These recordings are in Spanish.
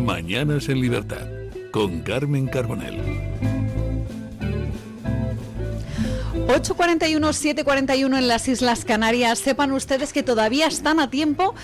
Mañanas en Libertad, con Carmen Carbonell. 8:41, 7:41 en las Islas Canarias. Sepan ustedes que todavía están a tiempo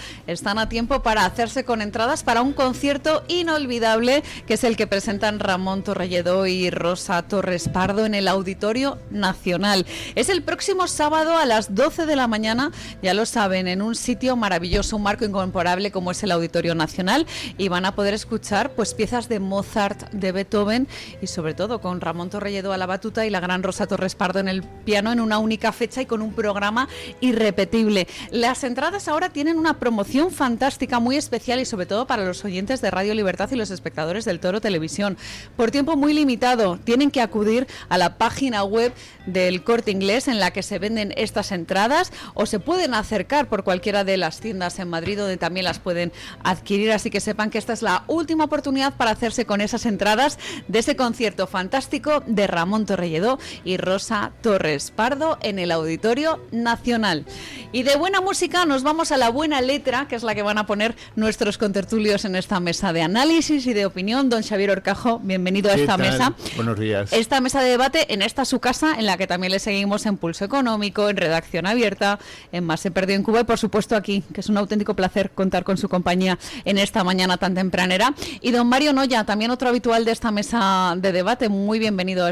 para hacerse con entradas para un concierto inolvidable, que es el que presentan Ramón Torrelledó y Rosa Torres Pardo en el Auditorio Nacional. Es el próximo sábado a las 12 de la mañana, ya lo saben, en un sitio maravilloso, un marco incomparable como es el Auditorio Nacional, y van a poder escuchar pues piezas de Mozart, de Beethoven, y sobre todo con Ramón Torrelledó a la batuta y la gran Rosa Torres Pardo en el piano, en una única fecha y con un programa irrepetible. Las entradas ahora tienen una promoción fantástica, muy especial, y sobre todo para los oyentes de Radio Libertad y los espectadores del Toro Televisión. Por tiempo muy limitado tienen que acudir a la página web del Corte Inglés en la que se venden estas entradas, o se pueden acercar por cualquiera de las tiendas en Madrid donde también las pueden adquirir, así que sepan que esta es la última oportunidad para hacerse con esas entradas de ese concierto fantástico de Ramón Torrelledó y Rosa Torres Pardo en el Auditorio Nacional. Y de buena música nos vamos a la buena letra, que es la que van a poner nuestros contertulios en esta mesa de análisis y de opinión. Don Xavier Horcajo, bienvenido a esta mesa. Buenos días. Esta mesa de debate en esta su casa, en la que también le seguimos en Pulso Económico, en Redacción Abierta, en Más se perdió en Cuba y por supuesto aquí, que es un auténtico placer contar con su compañía en esta mañana tan tempranera. Y don Mario Noya, también otro habitual de esta mesa de debate, muy bienvenido a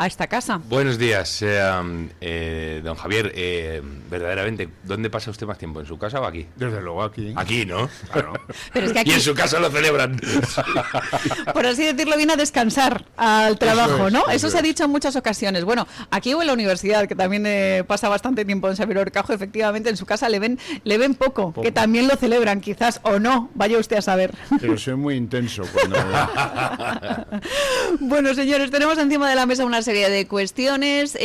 esta casa. Buenos días, don Javier. Verdaderamente, ¿dónde pasa usted más tiempo? ¿En su casa o aquí? Desde luego aquí. Aquí, ¿no? Claro. Pero es que aquí, y en su casa lo celebran. por así decirlo, viene a descansar al trabajo, ¿no? Eso se ha dicho en muchas ocasiones. Bueno, aquí o en la universidad, que también pasa bastante tiempo en Xavier Horcajo, efectivamente en su casa le ven poco, que también lo celebran, quizás, o no, vaya usted a saber. Pero soy muy intenso cuando... Bueno, señores, tenemos encima de la mesa una serie de cuestiones,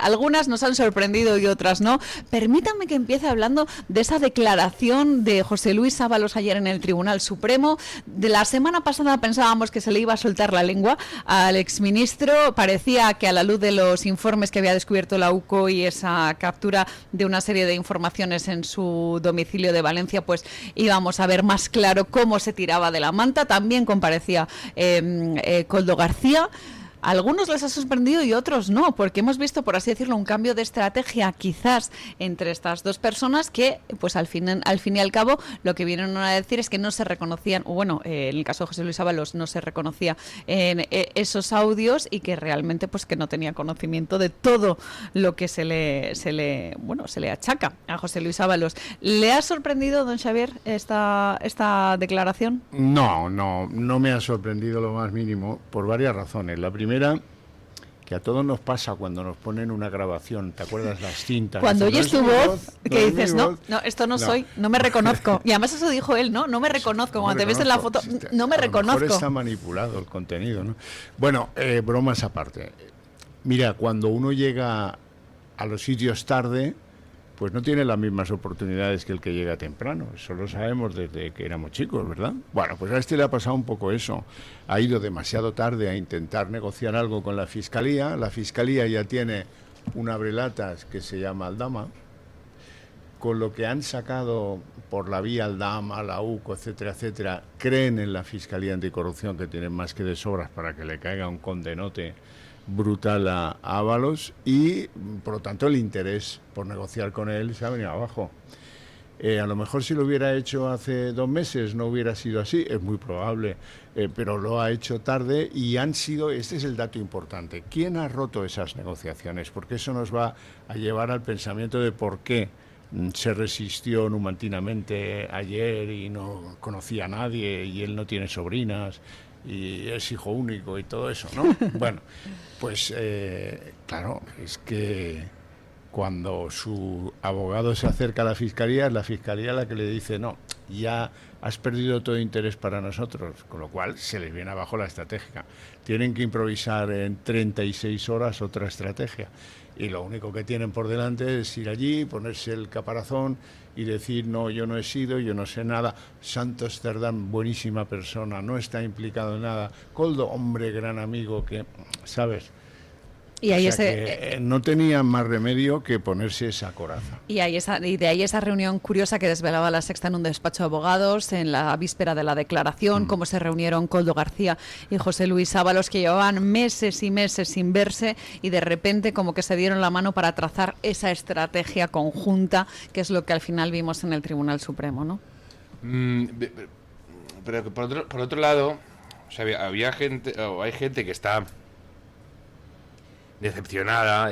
algunas nos han sorprendido y otras no. Permítanme que empiece hablando de esa declaración de José Luis Ábalos ayer en el Tribunal Supremo. De la semana pasada pensábamos que se le iba a soltar la lengua al exministro. Parecía que a la luz de los informes que había descubierto la UCO y esa captura de una serie de informaciones en su domicilio de Valencia, pues íbamos a ver más claro cómo se tiraba de la manta. También comparecía Koldo García. A algunos les ha sorprendido y otros no, porque hemos visto, por así decirlo, un cambio de estrategia quizás entre estas dos personas que, pues al fin y al cabo, lo que vienen a decir es que no se reconocían, o bueno, en el caso de José Luis Ábalos no se reconocía en esos audios, y que realmente pues que no tenía conocimiento de todo lo que se le achaca a José Luis Ábalos. ¿Le ha sorprendido, don Xavier, esta declaración? No me ha sorprendido lo más mínimo, por varias razones. La primera, que a todos nos pasa cuando nos ponen una grabación, ¿te acuerdas las cintas? Cuando oyes tu voz, que no dices, no, esto no soy, no me reconozco. Y además eso dijo él, ¿no? No me reconozco. Cuando te ves en la foto, no me reconozco. A lo mejor está manipulado el contenido, ¿no? Bueno, bromas aparte. Mira, cuando uno llega a los sitios tarde, pues no tiene las mismas oportunidades que el que llega temprano. Eso lo sabemos desde que éramos chicos, ¿verdad? Bueno, pues a este le ha pasado un poco eso. Ha ido demasiado tarde a intentar negociar algo con la Fiscalía. La Fiscalía ya tiene un abrelatas que se llama Aldama, con lo que han sacado por la vía Aldama, la UCO, etcétera, etcétera. Creen en la Fiscalía Anticorrupción, que tienen más que de sobras para que le caiga un condenote brutal a Ábalos, y por lo tanto el interés por negociar con él se ha venido abajo. A lo mejor si lo hubiera hecho hace 2 meses no hubiera sido así, es muy probable, pero lo ha hecho tarde, y este es el dato importante, ¿quién ha roto esas negociaciones? Porque eso nos va a llevar al pensamiento de por qué se resistió numantinamente ayer y no conocía a nadie, y él no tiene sobrinas y es hijo único y todo eso, ¿no? Bueno, pues claro, es que cuando su abogado se acerca a la Fiscalía, es la Fiscalía la que le dice, no, ya has perdido todo interés para nosotros, con lo cual se les viene abajo la estrategia. Tienen que improvisar en 36 horas otra estrategia, y lo único que tienen por delante es ir allí, ponerse el caparazón y decir, no, yo no he sido, yo no sé nada. Santos Cerdán, buenísima persona, no está implicado en nada. Koldo, hombre, gran amigo, que, ¿sabes? Y ahí O sea que, no tenían más remedio que ponerse esa coraza. Y de ahí esa reunión curiosa que desvelaba La Sexta en un despacho de abogados en la víspera de la declaración, cómo se reunieron Koldo García y José Luis Ábalos, que llevaban meses y meses sin verse y de repente como que se dieron la mano para trazar esa estrategia conjunta, que es lo que al final vimos en el Tribunal Supremo, ¿no? Pero por otro lado, o sea, había gente, o hay gente que está decepcionada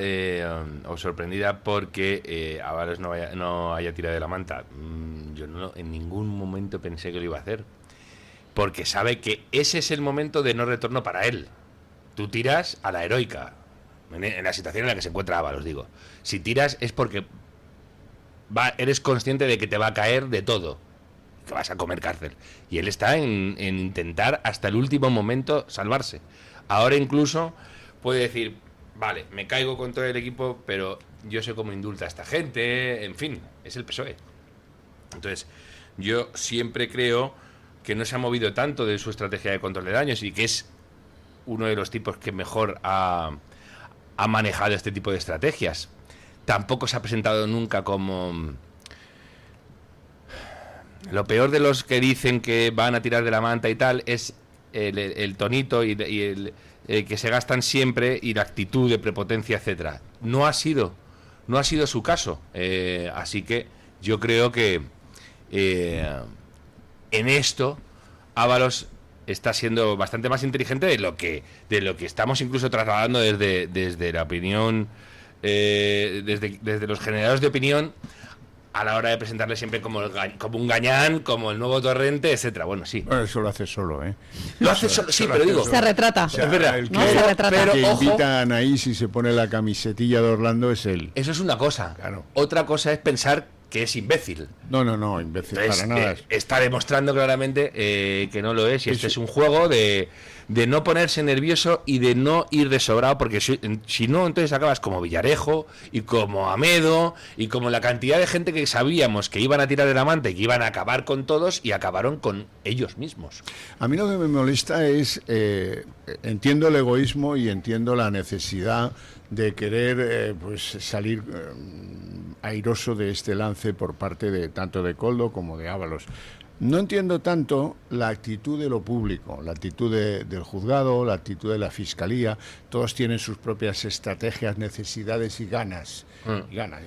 o sorprendida porque Ábalos no haya tirado de la manta. Yo en ningún momento pensé que lo iba a hacer, porque sabe que ese es el momento de no retorno para él. Tú tiras a la heroica, en la situación en la que se encuentra Ábalos, digo. Si tiras es porque eres consciente de que te va a caer de todo, que vas a comer cárcel, y él está en intentar hasta el último momento salvarse. Ahora incluso puede decir: vale, me caigo con todo el equipo, pero yo sé cómo indulta a esta gente, en fin, es el PSOE. Entonces, yo siempre creo que no se ha movido tanto de su estrategia de control de daños y que es uno de los tipos que mejor ha manejado este tipo de estrategias. Tampoco se ha presentado nunca como... Lo peor de los que dicen que van a tirar de la manta y tal es el tonito y el que se gastan siempre y la actitud de prepotencia, etcétera. No ha sido su caso, así que yo creo que en esto Ábalos está siendo bastante más inteligente de lo que estamos incluso trasladando desde la opinión, desde los generadores de opinión, a la hora de presentarle siempre como un gañán, como el nuevo Torrente, etcétera. Bueno, sí. Bueno, eso lo hace solo, ¿eh? Lo hace solo, sí, pero digo... Se retrata. O sea, es verdad. El que, no, se retrata. pero, Pero, ojo, invita a Anaís y se pone la camisetilla de Orlando es él. eso es una cosa. Claro. Otra cosa es pensar que es imbécil. No, imbécil, Entonces, para nada. está demostrando claramente que no lo es, y este es un juego de no ponerse nervioso y de no ir de sobrado, porque si no, entonces acabas como Villarejo y como Amedo y como la cantidad de gente que sabíamos que iban a tirar de la manta y que iban a acabar con todos y acabaron con ellos mismos. A mí lo que me molesta es, entiendo el egoísmo y entiendo la necesidad de querer pues salir airoso de este lance por parte de tanto de Koldo como de Ábalos. No entiendo tanto la actitud de lo público, la actitud del juzgado, la actitud de la fiscalía. Todos tienen sus propias estrategias, necesidades y ganas.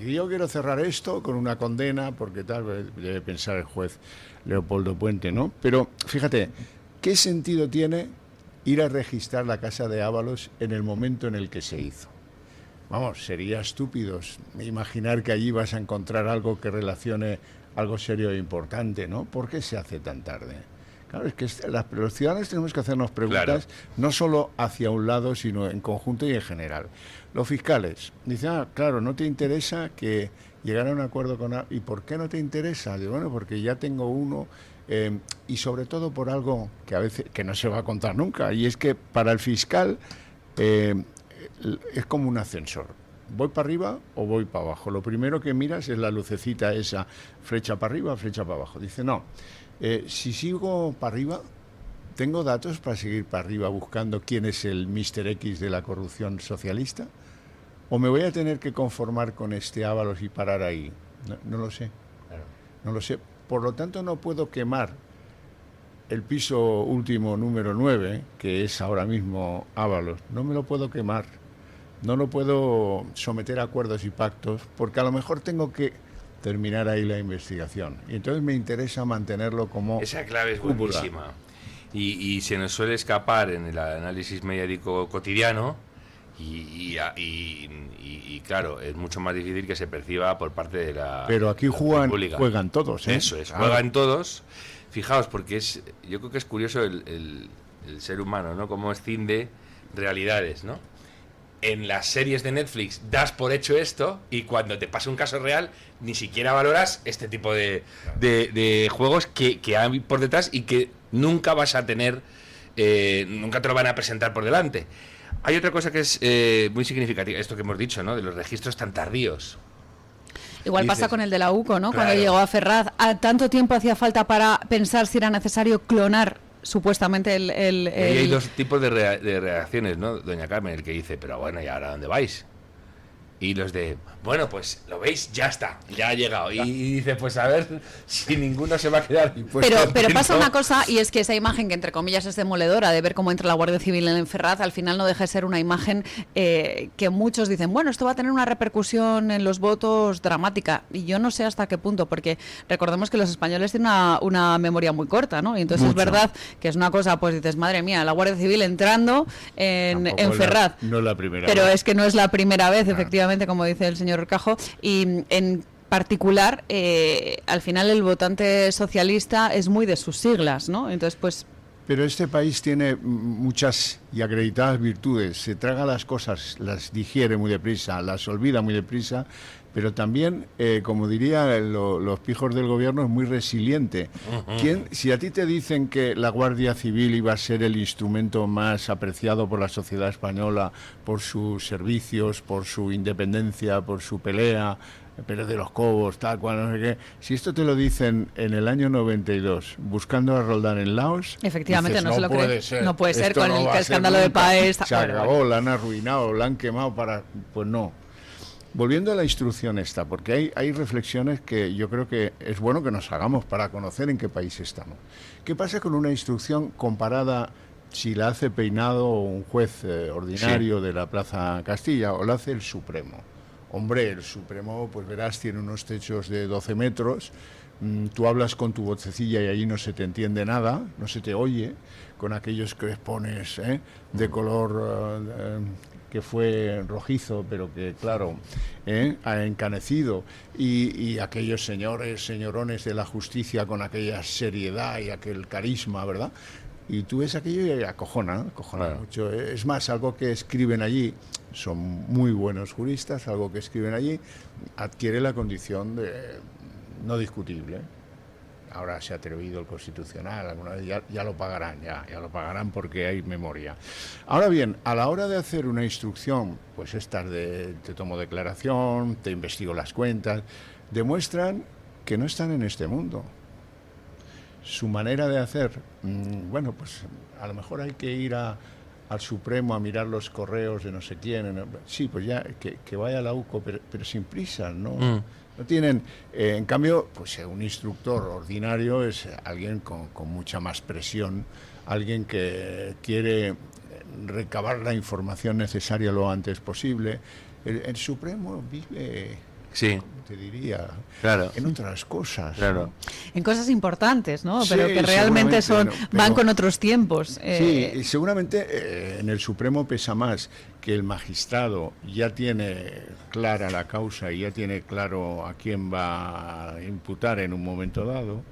Y yo quiero cerrar esto con una condena, porque tal debe pensar el juez Leopoldo Puente, ¿no? Pero fíjate, ¿qué sentido tiene ir a registrar la casa de Ábalos en el momento en el que se hizo? Vamos, sería estúpido imaginar que allí vas a encontrar algo que relacione algo serio e importante, ¿no? ¿Por qué se hace tan tarde? Claro, es que los ciudadanos tenemos que hacernos preguntas, no solo hacia un lado, sino en conjunto y en general. Los fiscales dicen, claro, no te interesa que llegara a un acuerdo con... ¿Y por qué no te interesa? Digo, bueno, porque ya tengo uno, y sobre todo por algo que a veces que no se va a contar nunca, y es que para el fiscal es como un ascensor. ¿Voy para arriba o voy para abajo? Lo primero que miras es la lucecita esa, flecha para arriba, flecha para abajo. Dice, no, si sigo para arriba, ¿tengo datos para seguir para arriba buscando quién es el Mr. X de la corrupción socialista? ¿O me voy a tener que conformar con este Ábalos y parar ahí? No lo sé. No lo sé. Por lo tanto, no puedo quemar el piso último número 9, que es ahora mismo Ábalos. No me lo puedo quemar. No lo puedo someter a acuerdos y pactos, porque a lo mejor tengo que terminar ahí la investigación. Y entonces me interesa mantenerlo como... Esa clave es cúpula. buenísima. Y se nos suele escapar en el análisis mediático cotidiano y claro, es mucho más difícil que se perciba por parte de la... Pero aquí juegan todos, ¿eh? Eso es, juegan todos. Fijaos, porque yo creo que es curioso el ser humano, ¿no? Cómo escinde realidades, ¿no? En las series de Netflix das por hecho esto y cuando te pasa un caso real ni siquiera valoras este tipo de juegos que hay por detrás y que nunca vas a tener, nunca te lo van a presentar por delante. Hay otra cosa que es muy significativa, esto que hemos dicho, ¿no? De los registros tan tardíos. Igual Dices, pasa con el de la UCO, ¿no? claro. Cuando llegó a Ferraz, tanto tiempo hacía falta para pensar si era necesario clonar supuestamente Y ahí hay dos tipos de reacciones, ¿no, doña Carmen? El que dice, pero bueno, ¿y ahora dónde vais? Y los de, bueno, pues lo veis, ya está, ya ha llegado. Y dice, pues a ver si ninguno se va a quedar. Pues, pero pasa una cosa, y es que esa imagen que entre comillas es demoledora de ver cómo entra la Guardia Civil en Ferraz, al final no deja de ser una imagen que muchos dicen, bueno, esto va a tener una repercusión en los votos dramática. Y yo no sé hasta qué punto, porque recordemos que los españoles tienen una memoria muy corta, ¿no? Y entonces Mucho. es verdad que es una cosa, pues dices, madre mía, la Guardia Civil entrando en Ferraz. No es la primera Pero vez. es que no es la primera vez, efectivamente, como dice el señor Cajo, y en particular, al final el votante socialista es muy de sus siglas, ¿no? Entonces, pues... Pero este país tiene muchas y acreditadas virtudes. Se traga las cosas, las digiere muy deprisa, las olvida muy deprisa, pero también, como diría los pijos del gobierno, es muy resiliente. Si a ti te dicen que la Guardia Civil iba a ser el instrumento más apreciado por la sociedad española, por sus servicios, por su independencia, por su pelea, Pérez de los Cobos, tal cual, no sé qué. Si esto te lo dicen en el año 92, buscando a Roldán en Laos, efectivamente, dices, no se lo puede cree. ser. No puede ser Esto con no el va a ser escándalo de nunca. Paez. Se acabó, la han arruinado, la han quemado para... Pues no. Volviendo a la instrucción esta, porque hay reflexiones que yo creo que es bueno que nos hagamos para conocer en qué país estamos. ¿Qué pasa con una instrucción comparada si la hace Peinado o un juez ordinario de la Plaza Castilla o la hace el Supremo? Hombre, el Supremo, pues verás, tiene unos techos de 12 metros, tú hablas con tu vocecilla y allí no se te entiende nada, no se te oye, con aquellos crespones de color que fue rojizo, pero que, claro, ha encanecido, y aquellos señorones de la justicia con aquella seriedad y aquel carisma, ¿verdad? Y tú ves aquello y acojona claro. Mucho. Es más, algo que escriben allí, son muy buenos juristas, algo que escriben allí adquiere la condición de no discutible. Ahora se ha atrevido el Constitucional, alguna vez ya lo pagarán, ya lo pagarán porque hay memoria. Ahora bien, a la hora de hacer una instrucción, pues estas de te tomo declaración, te investigo las cuentas, demuestran que no están en este mundo. Su manera de hacer, bueno, pues a lo mejor hay que ir al Supremo a mirar los correos de no sé quién. Sí, pues ya, que vaya a la UCO, pero sin prisa, ¿no? No tienen, en cambio, pues un instructor ordinario es alguien con mucha más presión, alguien que quiere recabar la información necesaria lo antes posible. El Supremo vive... Sí. Te diría, claro, en otras cosas. Claro. ¿No? En cosas importantes, ¿no? Sí, Pero que realmente van con otros tiempos. Sí, y seguramente en el Supremo pesa más que el magistrado ya tiene clara la causa y ya tiene claro a quién va a imputar en un momento dado,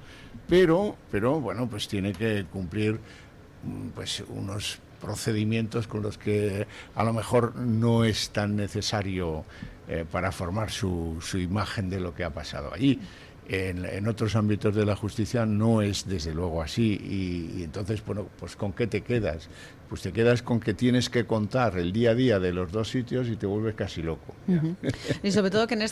pero bueno, pues tiene que cumplir pues unos procedimientos con los que a lo mejor no es tan necesario para formar su imagen de lo que ha pasado allí. En otros ámbitos de la justicia no es desde luego así y entonces, bueno, pues ¿con qué te quedas? Pues te quedas con que tienes que contar el día a día de los dos sitios y te vuelves casi loco. Y sobre todo que en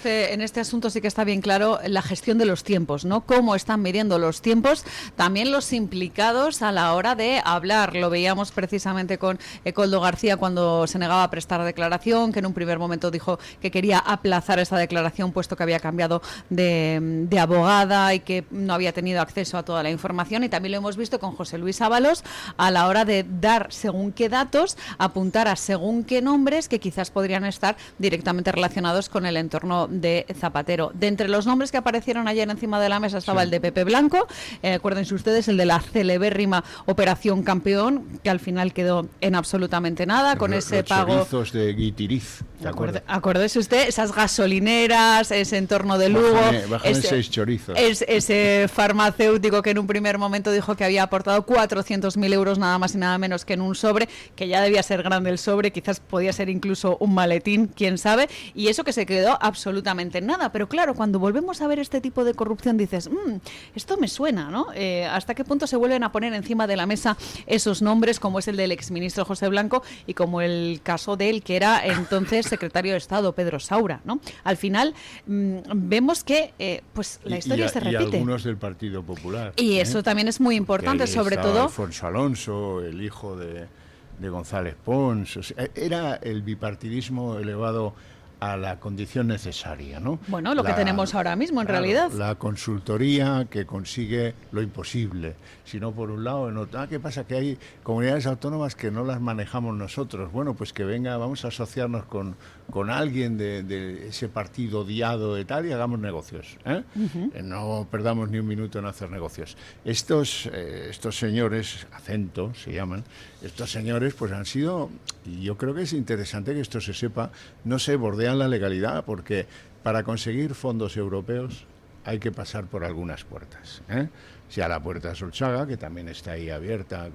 este asunto sí que está bien claro la gestión de los tiempos, ¿no? Cómo están midiendo los tiempos, también los implicados a la hora de hablar. Lo veíamos precisamente con Koldo García cuando se negaba a prestar declaración, que en un primer momento dijo que quería aplazar esa declaración puesto que había cambiado de abogada y que no había tenido acceso a toda la información, y también lo hemos visto con José Luis Ábalos a la hora de dar según qué datos, apuntar a según qué nombres que quizás podrían estar directamente relacionados con el entorno de Zapatero. De entre los nombres que aparecieron ayer encima de la mesa estaba el de Pepe Blanco, acuérdense ustedes, el de la celebérrima Operación Campeón, que al final quedó en absolutamente nada, con ese pago... Los chorizos de Guitiriz, ¿te acuerdas? Acuérdese usted, esas gasolineras, ese entorno de Lugo... Bájame 6 chorizos. Ese farmacéutico que en un primer momento dijo que había aportado 400.000 euros nada más y nada menos que en un sobre, que ya debía ser grande el sobre, quizás podía ser incluso un maletín, quién sabe, y eso que se quedó absolutamente en nada. Pero claro, cuando volvemos a ver este tipo de corrupción dices, esto me suena, ¿no? ¿Hasta qué punto se vuelven a poner encima de la mesa esos nombres, como es el del exministro José Blanco y como el caso de él, que era entonces secretario de Estado, Pedro Saura, ¿no? Al final vemos que pues la historia se repite. Y algunos del Partido Popular. Y eso también es muy importante, sobre todo... Alfonso Alonso, el hijo de González Pons. O sea, era el bipartidismo elevado a la condición necesaria, ¿no? Bueno, lo que tenemos ahora mismo, en realidad. La consultoría que consigue lo imposible. Si no por un lado, en otro. ¿Qué pasa? Que hay comunidades autónomas que no las manejamos nosotros. Bueno, pues que venga, vamos a asociarnos con alguien de ese partido odiado y tal y hagamos negocios. No perdamos ni un minuto en hacer negocios. Estos señores, Acento se llaman, estos señores pues han sido, y yo creo que es interesante que esto se sepa, no se bordean la legalidad, porque para conseguir fondos europeos hay que pasar por algunas puertas. Sea la puerta Solchaga, que también está ahí abierta,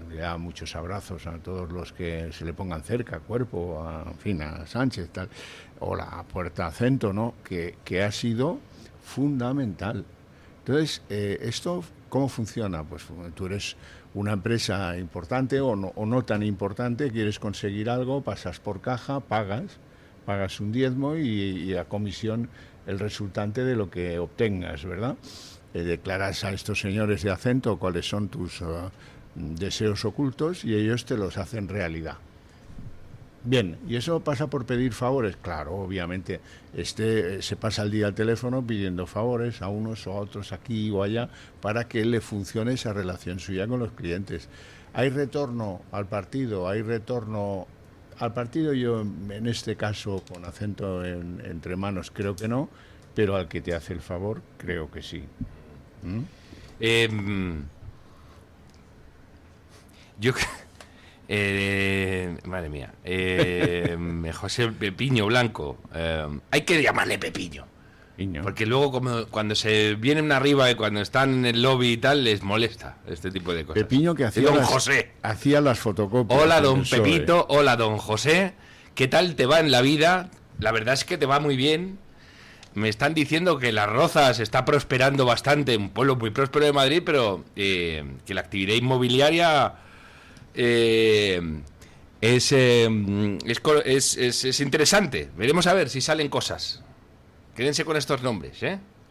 le da muchos abrazos a todos los que se le pongan cerca, Cuerpo, a Sánchez, tal, o la puerta Acento, ¿no? Que ha sido fundamental. Entonces, ¿esto cómo funciona? Pues tú eres una empresa importante o no tan importante, quieres conseguir algo, pasas por caja, pagas un diezmo y a comisión el resultante de lo que obtengas, ¿verdad? Declaras a estos señores de Acento cuáles son tus deseos ocultos y ellos te los hacen realidad. Bien, ¿y eso pasa por pedir favores? Claro, obviamente, se pasa el día al teléfono pidiendo favores a unos o a otros aquí o allá para que le funcione esa relación suya con los clientes. ¿Hay retorno al partido? Yo, en este caso, con Acento entre manos, creo que no, pero al que te hace el favor, creo que sí. Yo madre mía, José Pepiño Blanco, hay que llamarle Pepiño, porque luego cuando se vienen arriba y cuando están en el lobby y tal, les molesta este tipo de cosas. Pepiño, que hacía las fotocopias. Hola don Pepito, hola don José, ¿qué tal te va en la vida? La verdad es que te va muy bien. Me están diciendo que Las Rozas está prosperando bastante, un pueblo muy próspero de Madrid, pero que la actividad inmobiliaria es interesante. Veremos a ver si salen cosas. Quédense con estos nombres,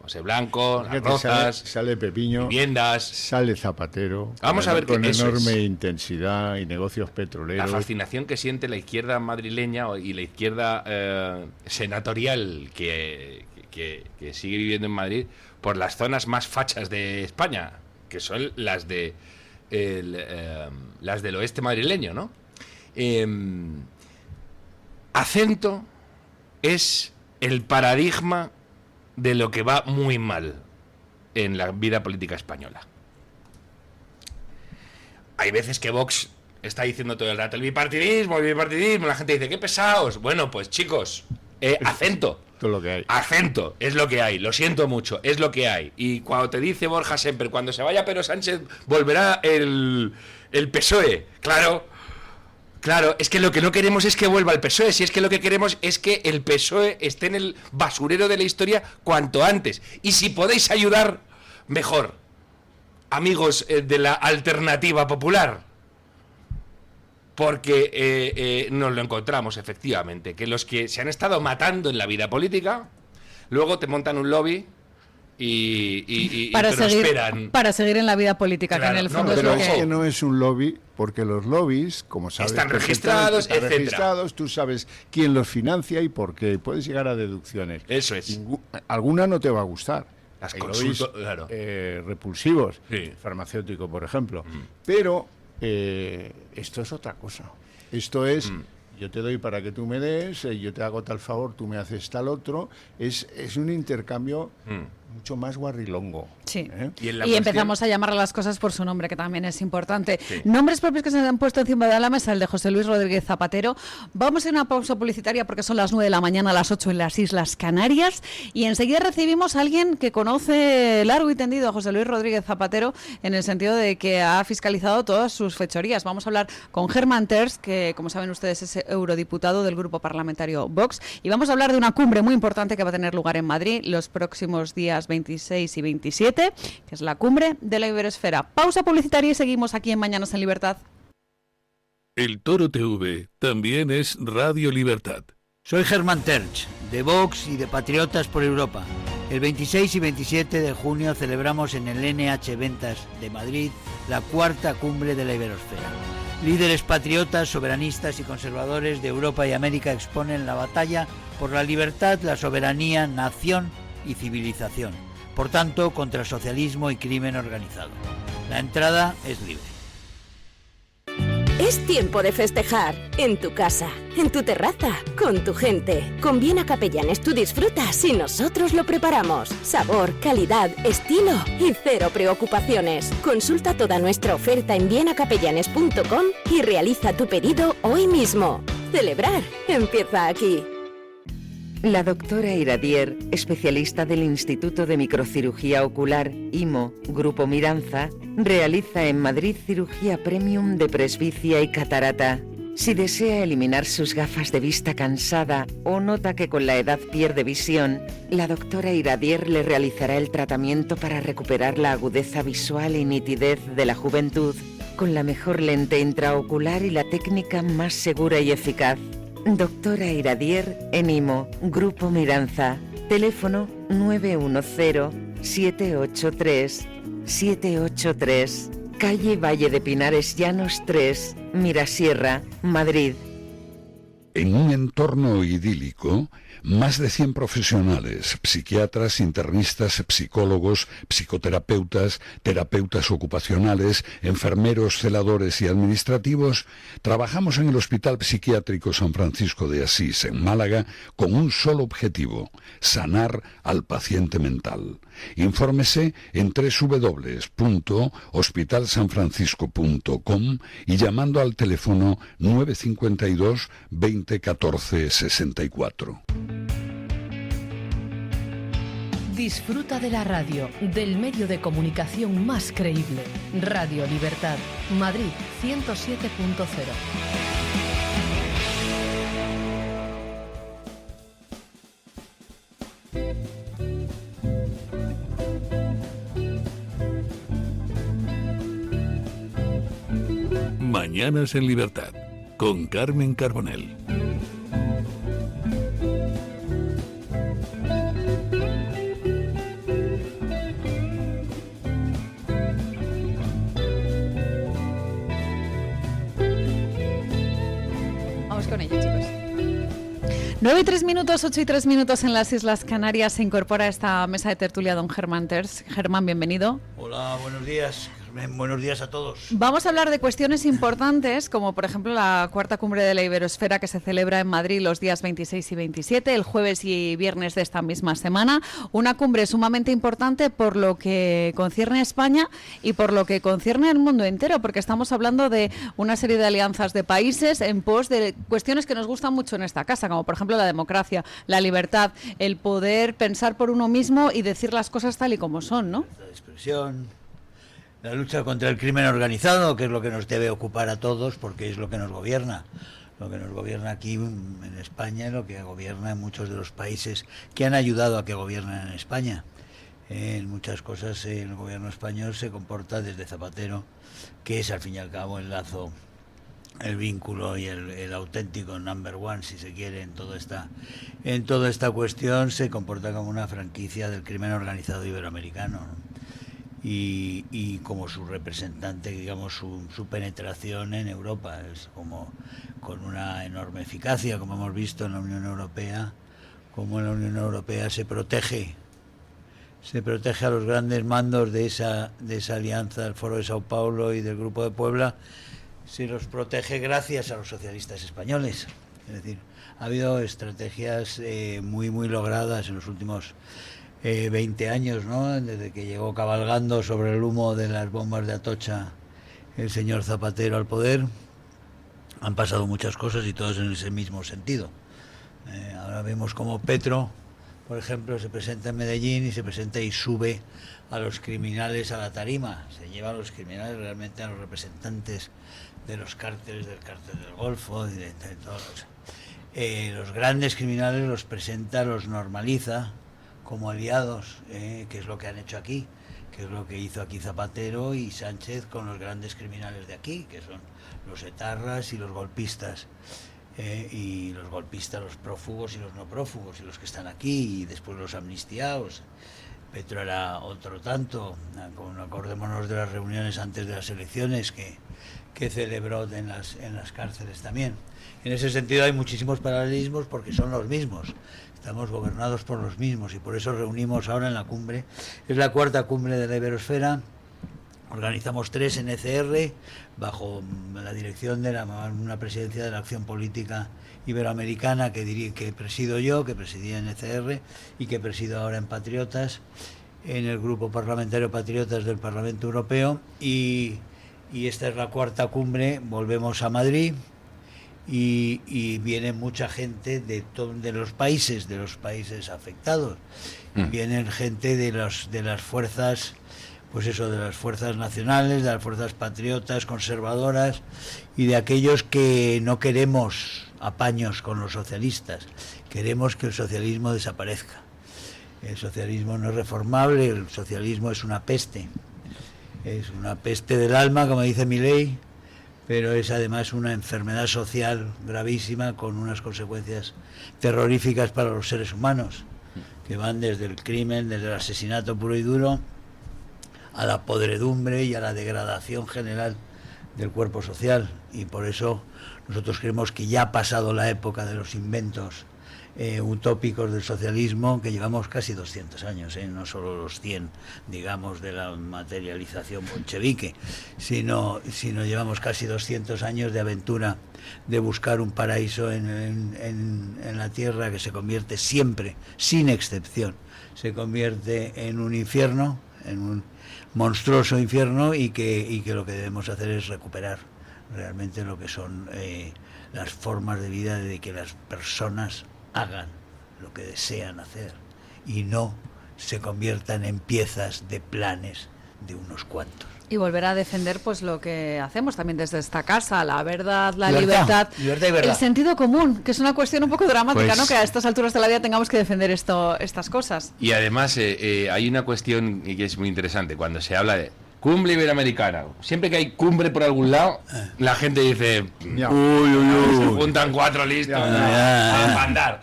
José Blanco, Las Rozas, sale Pepiño, viviendas, sale Zapatero. Vamos a ver con enorme intensidad y negocios petroleros. La fascinación que siente la izquierda madrileña y la izquierda senatorial que sigue viviendo en Madrid por las zonas más fachas de España, que son las del oeste madrileño, ¿no? Acento es el paradigma de lo que va muy mal en la vida política española. Hay veces que Vox está diciendo todo el rato el bipartidismo, la gente dice, qué pesados. Bueno, pues chicos, Acento. Todo lo que hay. Acento, es lo que hay, lo siento mucho, es lo que hay. Y cuando te dice Borja Semper, cuando se vaya Pedro Sánchez, volverá el PSOE. Claro, es que lo que no queremos es que vuelva el PSOE, si es que lo que queremos es que el PSOE esté en el basurero de la historia cuanto antes. Y si podéis ayudar, mejor. Amigos de la alternativa popular. Porque nos lo encontramos, efectivamente, que los que se han estado matando en la vida política, luego te montan un lobby y prosperan. Para seguir en la vida política, claro, que en el fondo pero es lo que no es un lobby, porque los lobbies, como sabes, están registrados, están registrados, tú sabes quién los financia y por qué, puedes llegar a deducciones. Eso es. Alguna no te va a gustar. Las claro. Repulsivos, sí. Farmacéutico, por ejemplo. Pero esto es otra cosa. Esto es, yo te doy para que tú me des, yo te hago tal favor, tú me haces tal otro. Es un intercambio mucho más guarrilongo. Sí. Y empezamos a llamar a las cosas por su nombre, que también es importante. Sí. Nombres propios que se han puesto encima de la mesa, el de José Luis Rodríguez Zapatero. Vamos a ir a una pausa publicitaria porque son las 9 de la mañana, a las 8 en las Islas Canarias. Y enseguida recibimos a alguien que conoce largo y tendido a José Luis Rodríguez Zapatero, en el sentido de que ha fiscalizado todas sus fechorías. Vamos a hablar con Germán Terç, que como saben ustedes es eurodiputado del grupo parlamentario Vox. Y vamos a hablar de una cumbre muy importante que va a tener lugar en Madrid los próximos días 26 y 27, que es la cumbre de la Iberesfera. Pausa publicitaria y seguimos aquí en Mañanas en Libertad. El Toro TV también es Radio Libertad. Soy Germán Terch, de Vox y de Patriotas por Europa. El 26 y 27 de junio celebramos en el NH Ventas de Madrid la cuarta cumbre de la Iberosfera. Líderes patriotas, soberanistas y conservadores de Europa y América exponen la batalla por la libertad, la soberanía, nación y civilización. Por tanto, contra el socialismo y crimen organizado. La entrada es libre. Es tiempo de festejar, en tu casa, en tu terraza, con tu gente. Con Viena Capellanes tú disfrutas y nosotros lo preparamos. Sabor, calidad, estilo y cero preocupaciones. Consulta toda nuestra oferta en vienacapellanes.com y realiza tu pedido hoy mismo. Celebrar empieza aquí. La doctora Iradier, especialista del Instituto de Microcirugía Ocular, IMO, Grupo Miranza, realiza en Madrid cirugía premium de presbicia y catarata. Si desea eliminar sus gafas de vista cansada o nota que con la edad pierde visión, la doctora Iradier le realizará el tratamiento para recuperar la agudeza visual y nitidez de la juventud, con la mejor lente intraocular y la técnica más segura y eficaz. Doctora Iradier en IMO, Grupo Miranza. Teléfono 910-783-783. Calle Valle de Pinares Llanos 3, Mirasierra, Madrid. En un entorno idílico, más de 100 profesionales, psiquiatras, internistas, psicólogos, psicoterapeutas, terapeutas ocupacionales, enfermeros, celadores y administrativos, trabajamos en el Hospital Psiquiátrico San Francisco de Asís, en Málaga, con un solo objetivo: sanar al paciente mental. Infórmese en www.hospitalsanfrancisco.com y llamando al teléfono 952 20 14 64. Disfruta de la radio, del medio de comunicación más creíble. Radio Libertad, Madrid 107.0. Mañanas en Libertad, con Carmen Carbonell. Vamos con ello, chicos. 9 y 3 minutos, 8 y 3 minutos en las Islas Canarias. Se incorpora a esta mesa de tertulia don Germán Terch. Germán, bienvenido. Hola, buenos días. Buenos días a todos. Vamos a hablar de cuestiones importantes, como por ejemplo la cuarta cumbre de la Iberosfera que se celebra en Madrid los días 26 y 27, el jueves y viernes de esta misma semana. Una cumbre sumamente importante por lo que concierne a España y por lo que concierne al mundo entero, porque estamos hablando de una serie de alianzas de países en pos de cuestiones que nos gustan mucho en esta casa, como por ejemplo la democracia, la libertad, el poder pensar por uno mismo y decir las cosas tal y como son, ¿no? La expresión, la lucha contra el crimen organizado, que es lo que nos debe ocupar a todos, porque es lo que nos gobierna. Lo que nos gobierna aquí en España y lo que gobierna en muchos de los países que han ayudado a que gobiernen en España. En muchas cosas el gobierno español se comporta desde Zapatero, que es al fin y al cabo el lazo, el vínculo y el auténtico number one, si se quiere, en toda esta cuestión. Se comporta como una franquicia del crimen organizado iberoamericano, ¿no? Y como su representante, digamos, su penetración en Europa es como con una enorme eficacia, como hemos visto en la Unión Europea, como en la Unión Europea se protege a los grandes mandos de esa alianza del Foro de Sao Paulo y del Grupo de Puebla. Se los protege gracias a los socialistas españoles. Es decir, ha habido estrategias muy logradas en los últimos 20 años, ¿no? Desde que llegó cabalgando sobre el humo de las bombas de Atocha el señor Zapatero al poder. Han pasado muchas cosas y todas en ese mismo sentido. Ahora vemos como Petro, por ejemplo, se presenta en Medellín y se presenta y sube a los criminales a la tarima. Se lleva a los criminales realmente a los representantes de los cárteles, del cártel del Golfo, de todos los grandes criminales los presenta, los normaliza como aliados, que es lo que han hecho aquí, que es lo que hizo aquí Zapatero y Sánchez con los grandes criminales de aquí, que son los etarras y los golpistas. y los golpistas, los prófugos y los no prófugos, y los que están aquí, y después los amnistiados. Petro era otro tanto. Acordémonos de las reuniones antes de las elecciones que celebró en las cárceles también. En ese sentido hay muchísimos paralelismos porque son los mismos. Estamos gobernados por los mismos y por eso reunimos ahora en la cumbre. Es la 4ª cumbre de la Iberosfera. Organizamos 3 en ECR bajo la dirección de una presidencia de la Acción Política Iberoamericana que presido yo, que presidía en ECR y que presido ahora en Patriotas, en el grupo parlamentario Patriotas del Parlamento Europeo, y esta es la 4ª cumbre. Volvemos a Madrid y viene mucha gente de los países afectados. Vienen gente de las fuerzas, pues eso, de las fuerzas nacionales, de las fuerzas patriotas, conservadoras, y de aquellos que no queremos apaños con los socialistas. Queremos que el socialismo desaparezca. El socialismo no es reformable, el socialismo es una peste. Es una peste del alma, como dice Milei, pero es además una enfermedad social gravísima con unas consecuencias terroríficas para los seres humanos, que van desde el crimen, desde el asesinato puro y duro, a la podredumbre y a la degradación general del cuerpo social. Y por eso nosotros creemos que ya ha pasado la época de los inventos utópicos del socialismo, que llevamos casi 200 años, no solo los 100, digamos, de la materialización bolchevique, sino llevamos casi 200 años de aventura, de buscar un paraíso en la tierra que se convierte siempre, sin excepción, se convierte en un infierno, en un monstruoso infierno, y que lo que debemos hacer es recuperar realmente lo que son las formas de vida, de que las personas hagan lo que desean hacer y no se conviertan en piezas de planes de unos cuantos. Y volver a defender pues lo que hacemos también desde esta casa, la verdad, la Libertad libertad, y verdad. el sentido común, que es una cuestión un poco dramática, Pues, ¿no? Que a estas alturas de la vida tengamos que defender estas cosas. Y además hay una cuestión que es muy interesante cuando se habla de cumbre iberoamericana. Siempre que hay cumbre por algún lado, la gente dice, Ya. se juntan 4 listos Ya. a andar.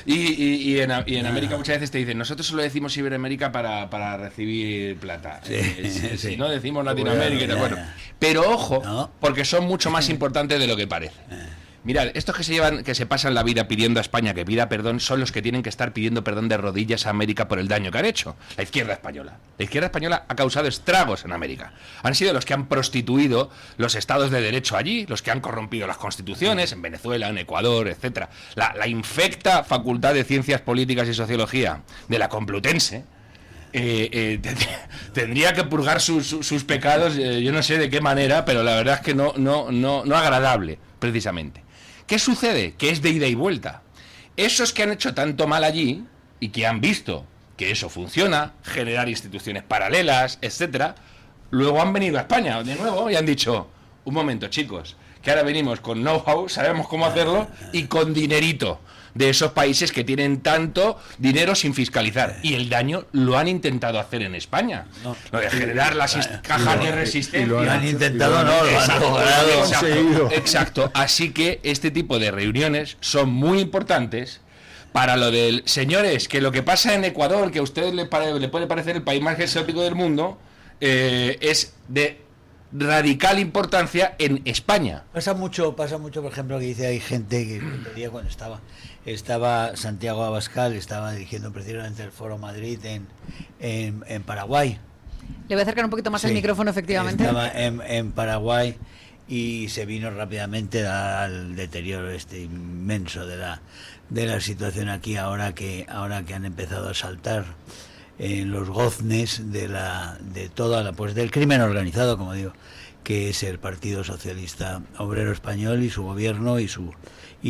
Y en América muchas veces te dicen, nosotros solo decimos Iberoamérica para recibir plata. Sí. No decimos Latinoamérica, Ya. bueno. Pero ojo, No. porque son mucho más importantes de lo que parece. Mirad, estos que se pasan la vida pidiendo a España que pida perdón son los que tienen que estar pidiendo perdón de rodillas a América por el daño que han hecho. La izquierda española. La izquierda española ha causado estragos en América. Han sido los que han prostituido los estados de derecho allí, los que han corrompido las constituciones, en Venezuela, en Ecuador, etcétera. La infecta Facultad de Ciencias Políticas y Sociología de la Complutense tendría que purgar sus pecados, yo no sé de qué manera, pero la verdad es que no agradable, precisamente. ¿Qué sucede? Que es de ida y vuelta. Esos que han hecho tanto mal allí y que han visto que eso funciona, generar instituciones paralelas, etcétera, luego han venido a España de nuevo y han dicho, un momento, chicos, que ahora venimos con know-how, sabemos cómo hacerlo y con dinerito de esos países que tienen tanto dinero sin fiscalizar. Y el daño lo han intentado hacer en España. Lo de generar las cajas de resistencia. lo han intentado, no, lo han Exacto, logrado. Conseguido. exacto. Así que este tipo de reuniones son muy importantes para lo del... Señores, que lo que pasa en Ecuador, que a ustedes le puede parecer el país más exótico del mundo, es de radical importancia en España. Pasa mucho, por ejemplo, que dice, hay gente que el otro día cuando estaba Santiago Abascal, estaba dirigiendo precisamente el Foro Madrid en Paraguay. Le voy a acercar un poquito más el Sí, micrófono, efectivamente. Estaba en Paraguay y se vino rápidamente al deterioro inmenso de la situación aquí ahora que han empezado a saltar los goznes del crimen organizado, como digo, que es el Partido Socialista Obrero Español y su gobierno y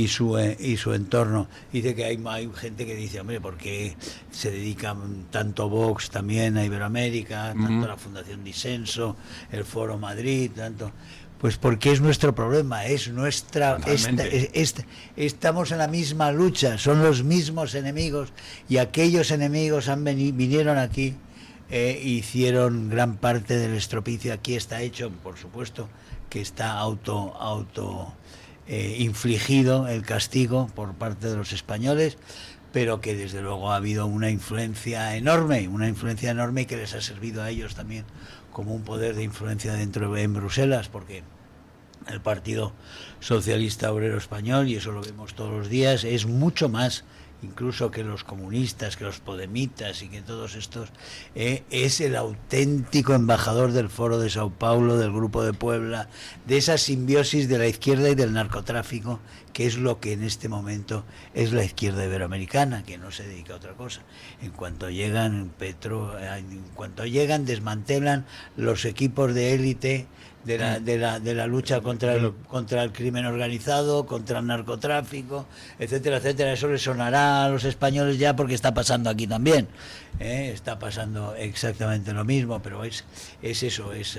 su entorno. Dice que hay gente que dice, hombre, ¿por qué se dedica tanto Vox también a Iberoamérica, tanto a la Fundación Disenso, el Foro Madrid, tanto? Pues porque es nuestro problema, es nuestra... estamos en la misma lucha, son los mismos enemigos, y aquellos enemigos vinieron aquí, hicieron gran parte del estropicio. Aquí está hecho, por supuesto, que está infligido el castigo por parte de los españoles, pero que desde luego ha habido una influencia enorme que les ha servido a ellos también como un poder de influencia dentro en Bruselas, porque el Partido Socialista Obrero Español, y eso lo vemos todos los días, es mucho más incluso que los comunistas, que los podemitas y que todos estos, es el auténtico embajador del Foro de Sao Paulo, del Grupo de Puebla, de esa simbiosis de la izquierda y del narcotráfico, que es lo que en este momento es la izquierda iberoamericana, que no se dedica a otra cosa. En cuanto llegan desmantelan los equipos de élite de la lucha contra el crimen organizado, contra el narcotráfico, etcétera, etcétera. Eso les sonará a los españoles ya, porque está pasando aquí también, está pasando exactamente lo mismo, pero es eso, es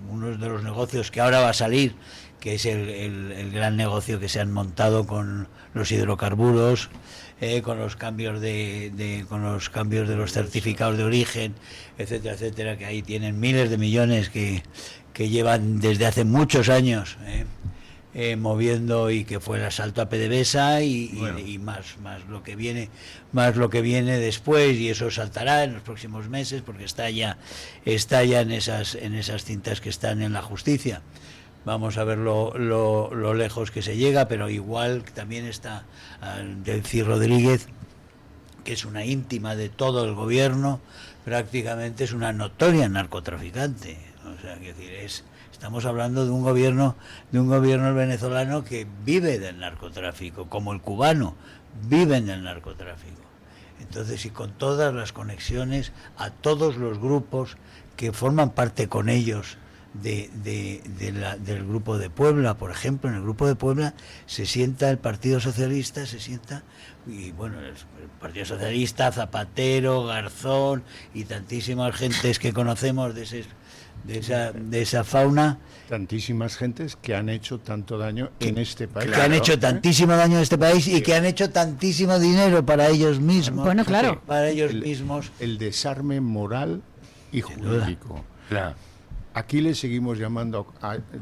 uno de los negocios que ahora va a salir, que es el gran negocio que se han montado con los hidrocarburos, con los cambios de los certificados de origen, etcétera, etcétera, que ahí tienen miles de millones que llevan desde hace muchos años moviendo, y que fue el asalto a PDVSA y más lo que viene después, y eso saltará en los próximos meses, porque está ya en esas cintas que están en la justicia. Vamos a ver lo lejos que se llega, pero igual también está Delcy Rodríguez, que es una íntima de todo el gobierno, prácticamente es una notoria narcotraficante. O sea, estamos hablando de un gobierno venezolano que vive del narcotráfico, como el cubano, viven del narcotráfico. Entonces, y con todas las conexiones a todos los grupos que forman parte con ellos del Grupo de Puebla. Por ejemplo, en el Grupo de Puebla se sienta el Partido Socialista, y bueno, el Partido Socialista, Zapatero, Garzón y tantísimas gentes que conocemos de esa fauna. Tantísimas gentes que han hecho tanto daño en este país. Que han hecho tantísimo daño en este país y que han hecho tantísimo dinero para ellos mismos. Bueno, claro. Para ellos mismos. El desarme moral y jurídico. Claro. Aquí le seguimos llamando.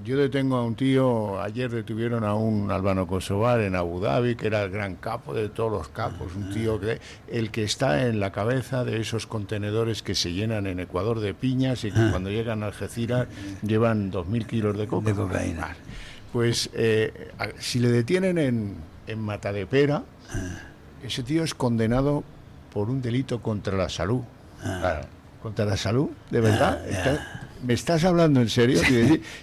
Yo detengo a un tío, ayer detuvieron a un albano kosovar en Abu Dhabi, que era el gran capo de todos los capos, un tío el que está en la cabeza de esos contenedores que se llenan en Ecuador de piñas y que cuando llegan a Algeciras llevan 2.000 kilos de cocaína. Pues si le detienen en Matadepera, ese tío es condenado por un delito contra la salud. Claro. Contra la salud, de verdad. ¿Me estás hablando en serio?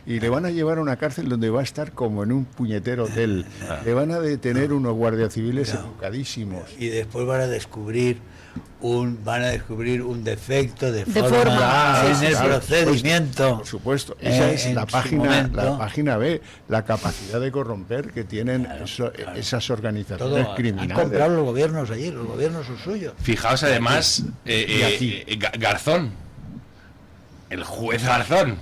Y le van a llevar a una cárcel donde va a estar como en un puñetero hotel. Le van a detener unos guardias civiles educadísimos. Y después van a descubrir un defecto de forma en el procedimiento. Por supuesto, esa es la página B, la capacidad de corromper que tienen esas organizaciones criminales. Han comprado los gobiernos allí, los gobiernos son suyos. Fijaos además, Garzón, el juez Garzón,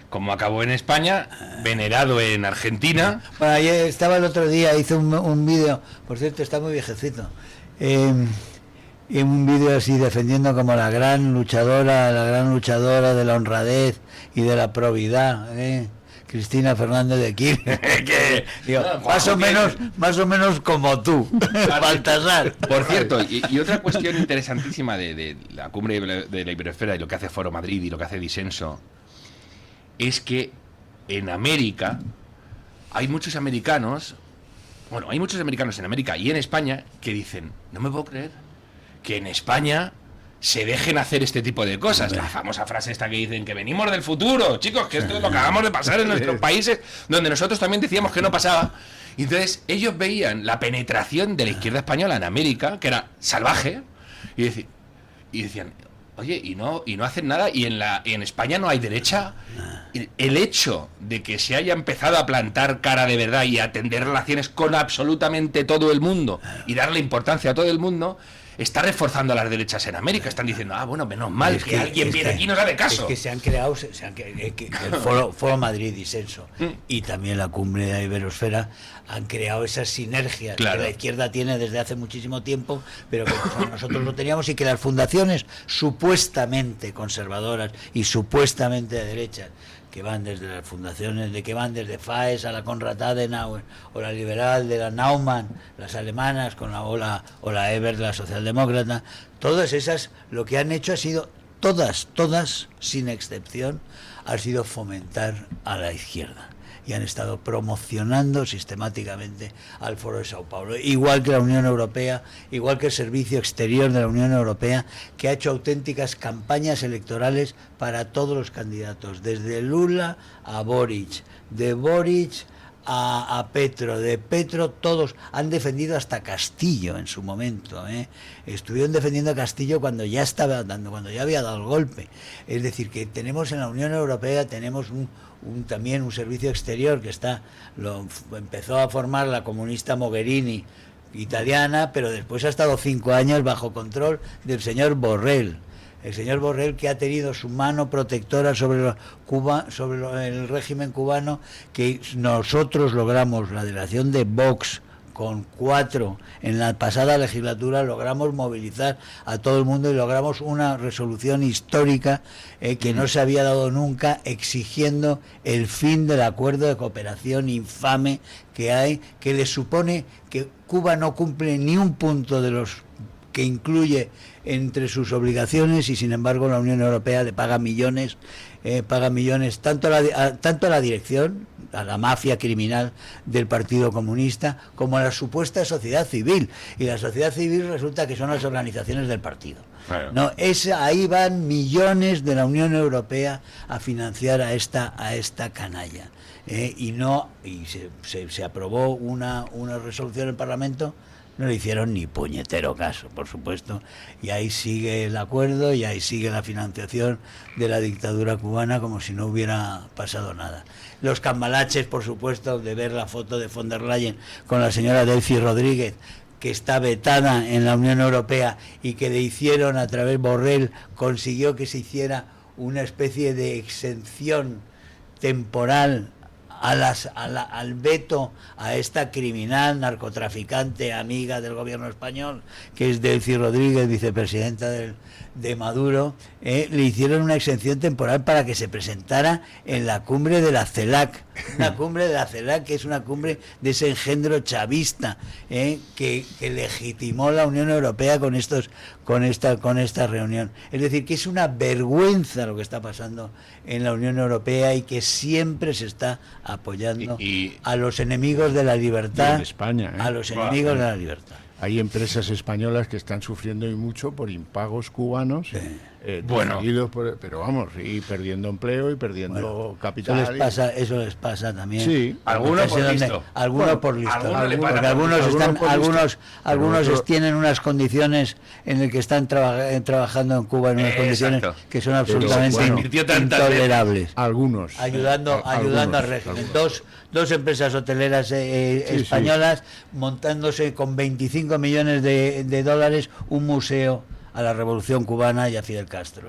como acabó en España, venerado en Argentina. Bueno, ayer estaba el otro día, hizo un vídeo, por cierto, está muy viejecito, un vídeo así defendiendo como la gran luchadora de la honradez y de la probidad, Cristina Fernández de Kirchner. Digo, más o menos como tú, Baltasar. Por cierto, y otra cuestión interesantísima de la cumbre de la Iberosfera y lo que hace Foro Madrid y lo que hace Disenso, es que en América hay muchos americanos en América y en España que dicen, no me puedo creer que en España se dejen hacer este tipo de cosas. La famosa frase esta que dicen que venimos del futuro, chicos, que esto es lo que acabamos de pasar en nuestros países, donde nosotros también decíamos que no pasaba. Y entonces ellos veían la penetración de la izquierda española en América, que era salvaje, y decían, oye, y no hacen nada, y en España no hay derecha. El hecho de que se haya empezado a plantar cara de verdad y a tender relaciones con absolutamente todo el mundo y darle importancia a todo el mundo, está reforzando a las derechas en América. Están diciendo, bueno, menos mal que alguien viene aquí y nos hace caso. Es que se han creado el Foro Madrid Disenso y también la cumbre de la Iberosfera han creado esas sinergias que la izquierda tiene desde hace muchísimo tiempo, pero que nosotros lo teníamos, y que las fundaciones supuestamente conservadoras y supuestamente de derechas que van desde las fundaciones, que van desde FAES a la Konrad Adenauer, o la liberal de la Naumann, las alemanas, o la Ebert, la socialdemócrata, todas esas, lo que han hecho ha sido, todas, sin excepción, ha sido fomentar a la izquierda. Y han estado promocionando sistemáticamente al Foro de Sao Paulo, igual que la Unión Europea, igual que el Servicio Exterior de la Unión Europea, que ha hecho auténticas campañas electorales para todos los candidatos, desde Lula a Boric, de Boric a Petro, de Petro, todos han defendido hasta Castillo en su momento, estuvieron defendiendo a Castillo cuando ya estaba dando, cuando ya había dado el golpe. Es decir, que tenemos en la Unión Europea, tenemos también un servicio exterior que empezó a formar la comunista Mogherini, italiana, pero después ha estado 5 años bajo control del señor Borrell. El señor Borrell, que ha tenido su mano protectora sobre el régimen cubano, que nosotros logramos, la delegación de Vox, con 4 en la pasada legislatura, logramos movilizar a todo el mundo y logramos una resolución histórica que no se había dado nunca, exigiendo el fin del acuerdo de cooperación infame que hay, que le supone que Cuba no cumple ni un punto de los que incluye entre sus obligaciones, y sin embargo la Unión Europea le paga millones tanto a la dirección, a la mafia criminal del Partido Comunista, como a la supuesta sociedad civil, y la sociedad civil resulta que son las organizaciones del partido. Claro. No, ahí van millones de la Unión Europea a financiar a esta canalla, y se aprobó una resolución en el Parlamento. No le hicieron ni puñetero caso, por supuesto, y ahí sigue el acuerdo y ahí sigue la financiación de la dictadura cubana como si no hubiera pasado nada. Los cambalaches, por supuesto, de ver la foto de von der Leyen con la señora Delcy Rodríguez, que está vetada en la Unión Europea, y que le hicieron a través Borrell, consiguió que se hiciera una especie de exención temporal al veto a esta criminal narcotraficante amiga del gobierno español, que es Delcy Rodríguez, vicepresidenta de Maduro. Le hicieron una exención temporal para que se presentara en la cumbre de la CELAC, una cumbre de la CELAC que es una cumbre de ese engendro chavista, que legitimó la Unión Europea con esta reunión. Es decir, que es una vergüenza lo que está pasando en la Unión Europea, y que siempre se está apoyando a los enemigos de la libertad, en España, a los enemigos de la libertad. Hay empresas españolas que están sufriendo y mucho por impagos cubanos, pero vamos, y perdiendo empleo y perdiendo capital. Eso les pasa también. Sí, algunos por listo. Algunos tienen unas condiciones en las que están trabajando en Cuba en unas condiciones que son absolutamente intolerables. Algunos. Ayudando al régimen. Dos empresas hoteleras españolas montándose con 25 millones de dólares un museo a la Revolución Cubana y a Fidel Castro.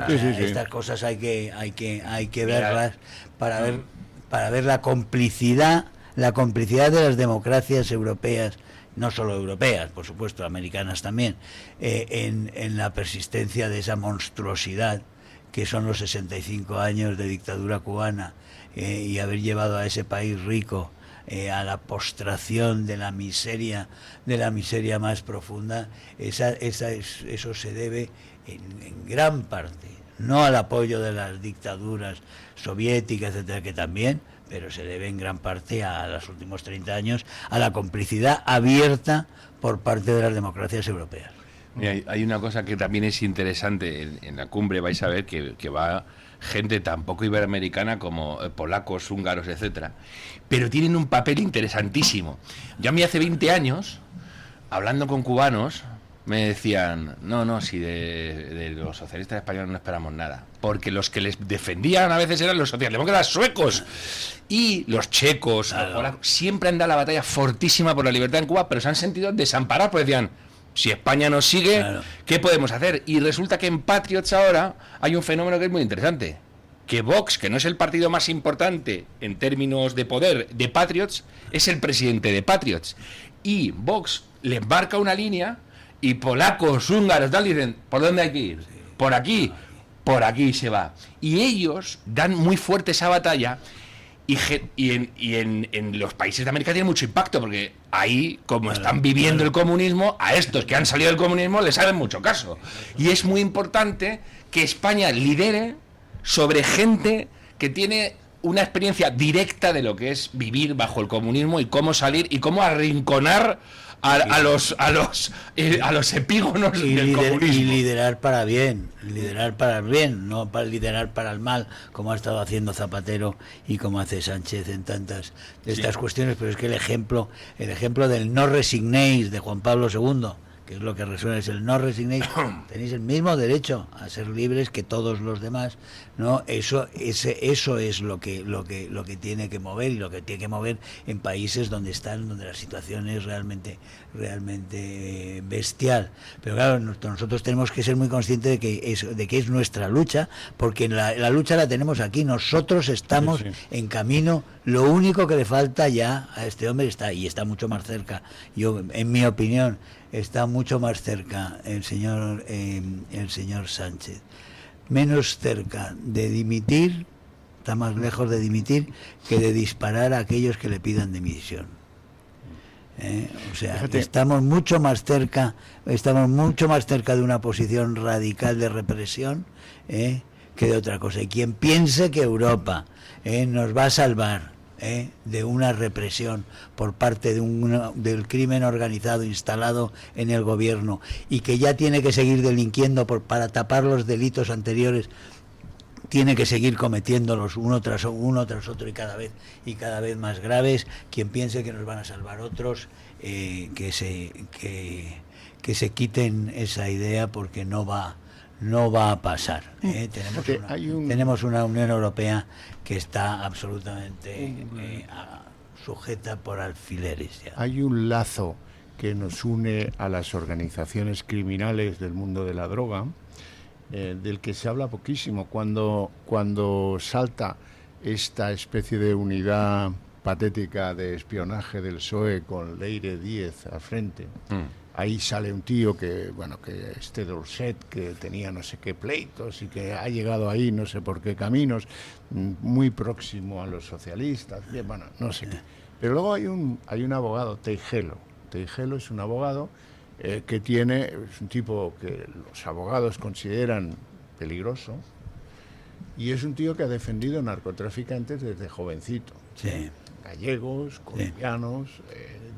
Estas cosas hay que verlas para ver la complicidad de las democracias europeas, no solo europeas, por supuesto, americanas también, en la persistencia de esa monstruosidad que son los 65 años de dictadura cubana, y haber llevado a ese país rico a la postración de la miseria más profunda. Eso se debe en gran parte, no al apoyo de las dictaduras soviéticas, etcétera, que también, pero se debe en gran parte a los últimos 30 años a la complicidad abierta por parte de las democracias europeas. Mira, hay una cosa que también es interesante en la cumbre. Vais a ver que va gente tan poco iberoamericana como polacos, húngaros, etcétera, pero tienen un papel interesantísimo. Yo a mí hace 20 años, hablando con cubanos, me decían, si de los socialistas españoles no esperamos nada, porque los que les defendían a veces eran los socialdemócratas suecos y los checos, los polacos, siempre han dado la batalla fortísima por la libertad en Cuba, pero se han sentido desamparados, porque decían, si España nos sigue, ¿qué podemos hacer? Y resulta que en Patriots ahora hay un fenómeno que es muy interesante, que Vox, que no es el partido más importante en términos de poder de Patriots, es el presidente de Patriots, y Vox le embarca una línea y polacos, húngaros, tal, dicen, ¿por dónde hay que ir? Por aquí. por aquí se va. Y ellos dan muy fuerte esa batalla. Y en los países de América tiene mucho impacto, porque ahí, como están viviendo el comunismo, a estos que han salido del comunismo les hacen mucho caso. Y es muy importante que España lidere sobre gente que tiene una experiencia directa de lo que es vivir bajo el comunismo y cómo salir y cómo arrinconar a los epígonos del comunismo. Y liderar para bien, no para liderar para el mal, como ha estado haciendo Zapatero y como hace Sánchez en tantas de estas cuestiones. Pero es que el ejemplo del no resignéis de Juan Pablo II, que es lo que resuena, es el no resignéis, tenéis el mismo derecho a ser libres que todos los demás, ¿no? Eso es lo que tiene que mover, y lo que tiene que mover en países donde la situación es realmente bestial. Pero claro, nosotros tenemos que ser muy conscientes de que es nuestra lucha, porque la lucha la tenemos aquí, nosotros estamos en camino. Lo único que le falta ya a este hombre está mucho más cerca. Yo, en mi opinión, está mucho más cerca el señor Sánchez, menos cerca de dimitir, está más lejos de dimitir que de disparar a aquellos que le pidan dimisión. O sea, Fíjate. estamos mucho más cerca de una posición radical de represión que de otra cosa. Y quien piense que Europa nos va a salvar de una represión por parte del crimen organizado instalado en el gobierno, y que ya tiene que seguir delinquiendo para tapar los delitos anteriores, tiene que seguir cometiéndolos uno tras otro y cada vez más graves. Quien piense que nos van a salvar otros, que se quiten esa idea, porque no va a pasar. Tenemos una Unión Europea que está absolutamente sujeta por alfileres ya. Hay un lazo que nos une a las organizaciones criminales del mundo de la droga, del que se habla poquísimo. Cuando salta esta especie de unidad patética de espionaje del PSOE con Leire Díez al frente, ahí sale un tío que Dorset, que tenía no sé qué pleitos y que ha llegado ahí no sé por qué caminos, muy próximo a los socialistas, no sé qué. Pero luego hay un abogado, Teijelo. Teijelo es un abogado que es un tipo que los abogados consideran peligroso, y es un tío que ha defendido narcotraficantes desde jovencito. Sí. Gallegos, colombianos,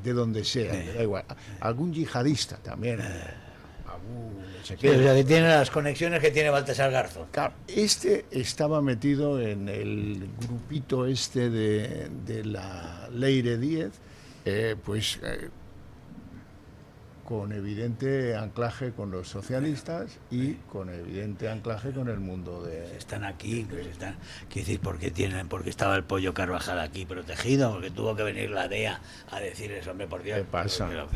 de donde sea, me da igual. Algún yihadista también. No sé qué. O sea, que tiene las conexiones que tiene Baltasar Garzón. Claro, estaba metido en el grupito de la Leire Díez, con evidente anclaje con los socialistas y con evidente anclaje con el mundo de... Están aquí, quiero decir, porque estaba el Pollo Carvajal aquí protegido, porque tuvo que venir la DEA a decirles, hombre, por Dios, ¿qué pasa? Que lo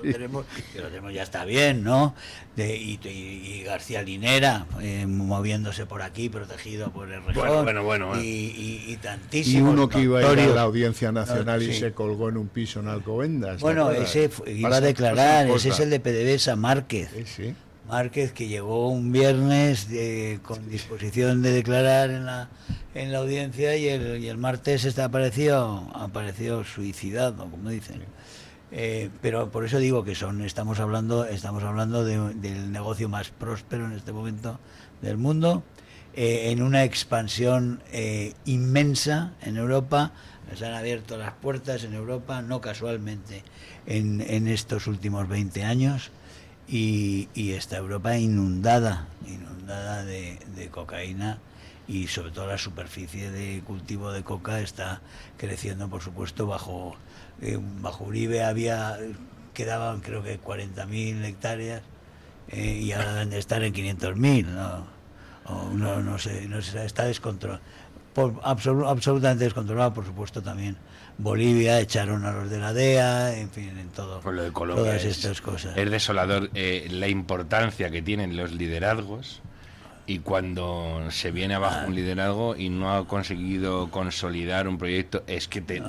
tenemos, ya está bien, ¿no? Y García Linera moviéndose por aquí, protegido por el Rejón. Bueno. Y tantísimos. Y uno que iba a ir a notorios. la Audiencia Nacional y se colgó en un piso en Alcobendas. Bueno, ese iba a declarar, ese es el de PDVSA, Márquez. Sí. Márquez, que llegó un viernes con disposición de declarar en la audiencia, y el martes apareció suicidado, como dicen. Pero por eso digo que estamos hablando del negocio más próspero en este momento del mundo, en una expansión inmensa en Europa. Se han abierto las puertas en Europa, no casualmente, en estos últimos 20 años, y esta Europa inundada de cocaína, y sobre todo la superficie de cultivo de coca está creciendo, por supuesto. Bajo Uribe quedaban creo que 40.000 hectáreas, y ahora deben de estar en 500.000, no sé, está descontrolado. Absolutamente descontrolado. Por supuesto, también Bolivia, echaron a los de la DEA, en fin, en todo. Por lo de Colombia, todas estas cosas. Es desolador la importancia que tienen los liderazgos, y cuando se viene abajo un liderazgo y no ha conseguido consolidar un proyecto, es que te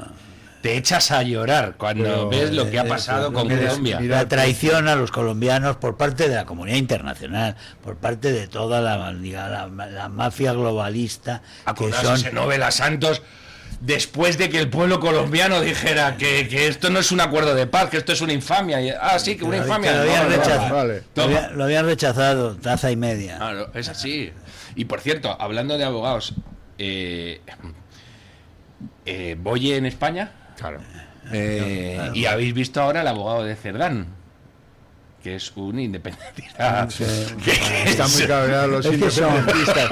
te echas a llorar cuando ves lo que ha pasado con Colombia. La traición a los colombianos por parte de la comunidad internacional, por parte de toda la mafia globalista. Acordarse Novela Santos, después de que el pueblo colombiano dijera que esto no es un acuerdo de paz, que esto es una infamia. Sí, que una infamia. Lo habían rechazado, taza y media. Claro, es así. Y por cierto, hablando de abogados, voy en España. Claro. Y habéis visto ahora el abogado de Cerdán, que es un independentista. Están muy cabreados los independentistas.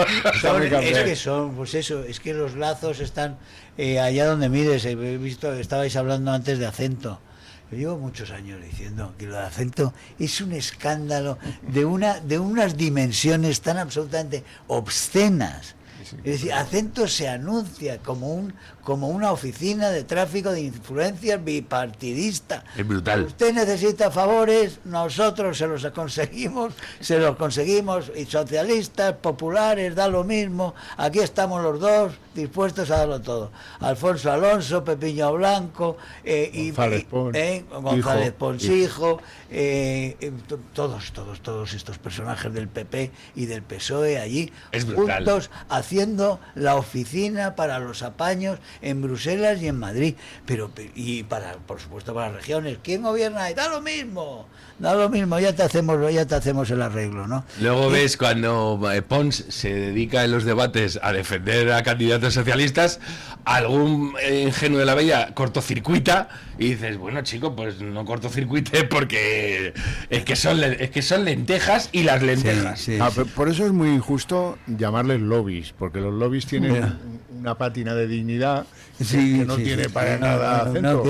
Es que los lazos están allá donde mires. He visto, estabais hablando antes de Acento. Yo llevo muchos años diciendo que lo de Acento es un escándalo de unas dimensiones tan absolutamente obscenas. Es decir, Acento se anuncia como una oficina de tráfico de influencias bipartidista. Es brutal. Usted necesita favores, nosotros se los conseguimos, y socialistas, populares, da lo mismo. Aquí estamos los dos dispuestos a darlo todo. Alfonso Alonso, Pepiño Blanco, González Pons hijo, todos estos personajes del PP y del PSOE allí, juntos haciendo la oficina para los apaños en Bruselas y en Madrid, y por supuesto para las regiones. ¿Quién gobierna? Da lo mismo, ya te hacemos el arreglo, ¿no? Luego ves cuando Pons se dedica en los debates a defender a candidatos socialistas, algún ingenuo de la vida cortocircuita y dices, bueno, chico, pues no cortocircuite porque es que son lentejas y las lentejas. Sí. Por eso es muy injusto llamarles lobbies, porque los lobbies tienen una pátina de dignidad que no tiene para nada Acento.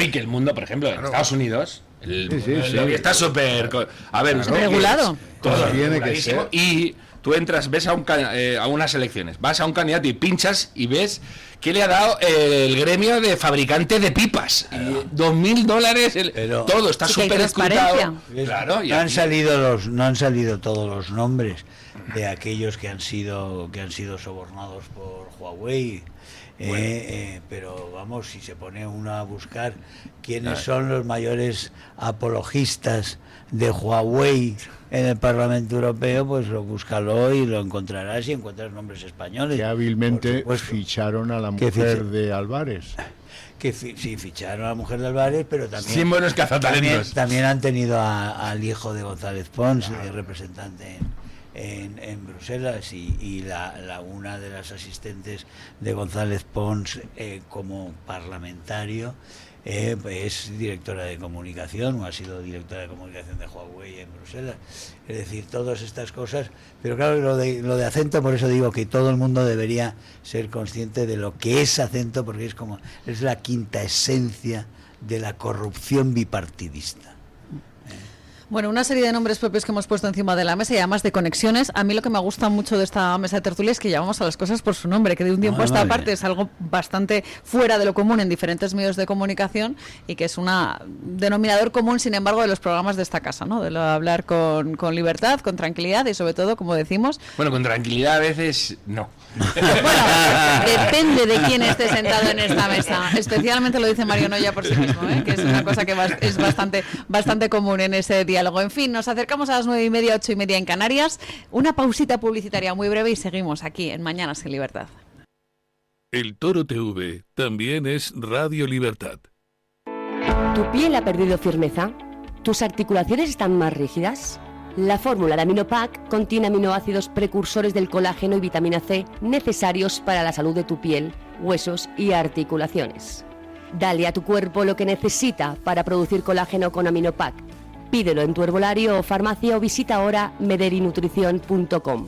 Y que el mundo, por ejemplo, en Estados Unidos, el lobby está súper... A ver, regulado. Todo tiene que ser. Y tú entras, ves a unas elecciones, vas a un candidato y pinchas y ves que le ha dado el gremio de fabricantes de pipas. $2.000, todo está súper escrutado. Claro, no han salido todos los nombres de aquellos que han sido sobornados por Huawei. Pero vamos, si se pone uno a buscar quiénes son los mayores apologistas de Huawei en el Parlamento Europeo, pues búscalo y lo encontrarás, y encuentras nombres españoles. Que hábilmente ficharon a la mujer de Álvarez. Sí, ficharon a la mujer de Álvarez, pero también... Sin buenos cazatalentos. También han tenido al hijo de González Pons, representante en Bruselas, y una de las asistentes de González Pons como parlamentario es directora de comunicación, o ha sido directora de comunicación de Huawei en Bruselas. Es decir, todas estas cosas, pero claro, lo de Acento, por eso digo que todo el mundo debería ser consciente de lo que es Acento, porque es la quinta esencia de la corrupción bipartidista. Bueno, una serie de nombres propios que hemos puesto encima de la mesa y además de conexiones. A mí lo que me gusta mucho de esta mesa de tertulia es que llamamos a las cosas por su nombre, que de un tiempo a esta parte es algo bastante fuera de lo común en diferentes medios de comunicación y que es un denominador común, sin embargo, de los programas de esta casa, ¿no? De hablar con libertad, con tranquilidad y sobre todo, como decimos... Bueno, con tranquilidad a veces no. Bueno, depende de quién esté sentado en esta mesa. Especialmente lo dice Mario Noya por sí mismo, que es una cosa que es bastante común en ese diálogo. En fin, nos acercamos a las 9:30, 8:30 en Canarias. Una pausita publicitaria muy breve y seguimos aquí en Mañanas en Libertad. El Toro TV también es Radio Libertad. ¿Tu piel ha perdido firmeza? ¿Tus articulaciones están más rígidas? La fórmula de Aminopac contiene aminoácidos precursores del colágeno y vitamina C necesarios para la salud de tu piel, huesos y articulaciones. Dale a tu cuerpo lo que necesita para producir colágeno con Aminopac. Pídelo en tu herbolario o farmacia o visita ahora mederinutrición.com.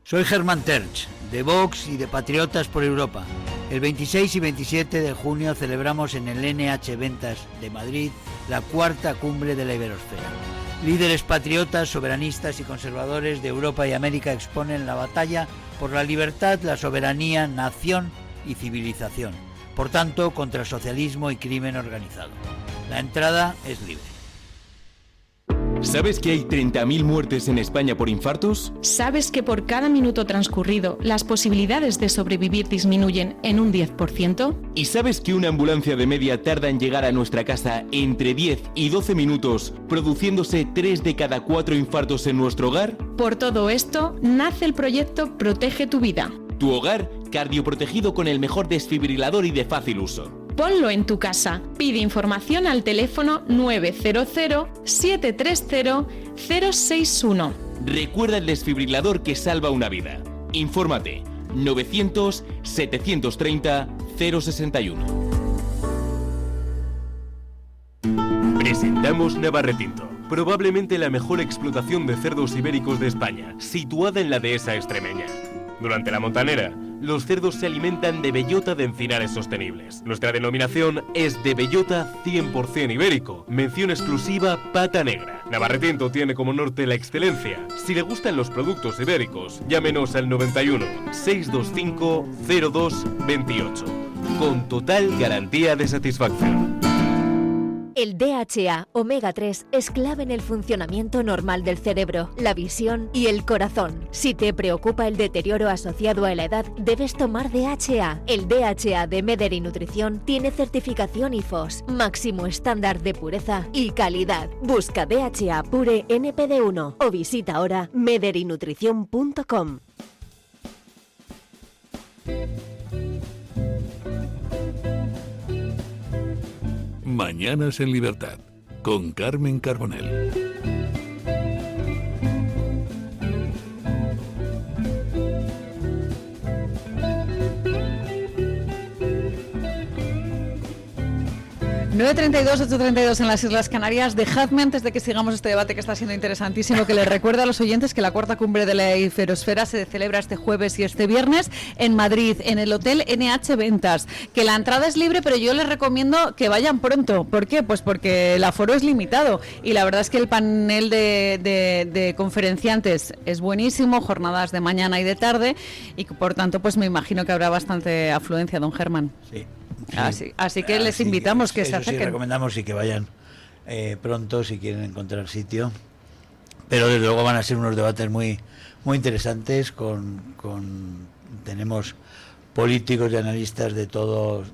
Soy Germán Terch, de Vox y de Patriotas por Europa. El 26 y 27 de junio celebramos en el NH Ventas de Madrid la cuarta cumbre de la Iberosfera. Líderes patriotas, soberanistas y conservadores de Europa y América exponen la batalla por la libertad, la soberanía, nación y civilización. Por tanto, contra el socialismo y crimen organizado. La entrada es libre. ¿Sabes que hay 30.000 muertes en España por infartos? ¿Sabes que por cada minuto transcurrido las posibilidades de sobrevivir disminuyen en un 10%? ¿Y sabes que una ambulancia de media tarda en llegar a nuestra casa entre 10 y 12 minutos, produciéndose 3 de cada 4 infartos en nuestro hogar? Por todo esto, nace el proyecto Protege tu Vida. Tu hogar cardioprotegido con el mejor desfibrilador y de fácil uso. Ponlo en tu casa. Pide información al teléfono 900-730-061. Recuerda el desfibrilador que salva una vida. Infórmate 900-730-061. Presentamos Navarretinto, probablemente la mejor explotación de cerdos ibéricos de España, situada en la dehesa extremeña. Durante la montanera, los cerdos se alimentan de bellota de encinares sostenibles. Nuestra denominación es de bellota 100% ibérico, mención exclusiva pata negra. Navarretinto tiene como norte la excelencia. Si le gustan los productos ibéricos, llámenos al 91 625 0228, con total garantía de satisfacción. El DHA Omega 3 es clave en el funcionamiento normal del cerebro, la visión y el corazón. Si te preocupa el deterioro asociado a la edad, debes tomar DHA. El DHA de Mederi Nutrición tiene certificación IFOS, máximo estándar de pureza y calidad. Busca DHA Pure NPD1 o visita ahora mederinutrición.com. Mañanas en Libertad, con Carmen Carbonell. ...9:32, 8:32 en las Islas Canarias. Dejadme, antes de que sigamos este debate que está siendo interesantísimo, que les recuerde a los oyentes que la cuarta cumbre de la Iferosfera se celebra este jueves y este viernes en Madrid, en el Hotel NH Ventas. Que la entrada es libre, pero yo les recomiendo que vayan pronto. ¿Por qué? Pues porque el aforo es limitado. Y la verdad es que el panel de conferenciantes es buenísimo, jornadas de mañana y de tarde. Y por tanto, pues me imagino que habrá bastante afluencia, don Germán. Sí. Así que les invitamos que se acerquen. Sí, recomendamos y que vayan pronto si quieren encontrar sitio. Pero desde luego van a ser unos debates muy interesantes. Tenemos políticos y analistas de toda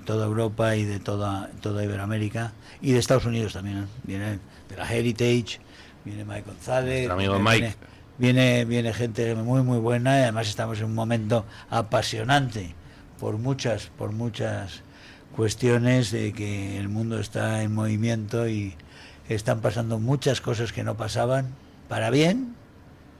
Europa y de toda Iberoamérica y de Estados Unidos también. Vienen de la Heritage, viene Mike González. Nuestro amigo Mike. Viene gente muy buena y además estamos en un momento apasionante por muchas cuestiones de que el mundo está en movimiento y están pasando muchas cosas que no pasaban, para bien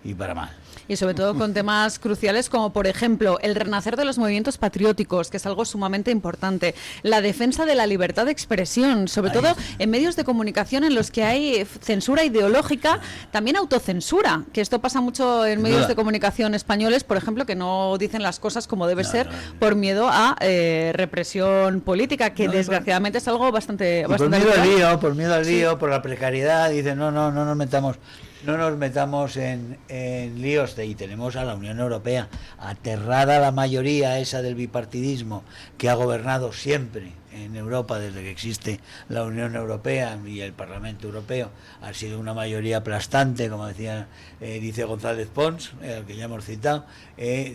y para mal. Y sobre todo con temas cruciales como, por ejemplo, el renacer de los movimientos patrióticos, que es algo sumamente importante, la defensa de la libertad de expresión, sobre todo en medios de comunicación en los que hay censura ideológica, también autocensura, que esto pasa mucho en medios de comunicación españoles, por ejemplo, que no dicen las cosas como debe ser por miedo a represión política, que desgraciadamente es algo bastante por miedo al lío, por la precariedad, dicen no nos metamos en líos. Y tenemos a la Unión Europea aterrada, la mayoría esa del bipartidismo que ha gobernado siempre en Europa desde que existe la Unión Europea y el Parlamento Europeo. Ha sido una mayoría aplastante, como dice González Pons, al que ya hemos citado.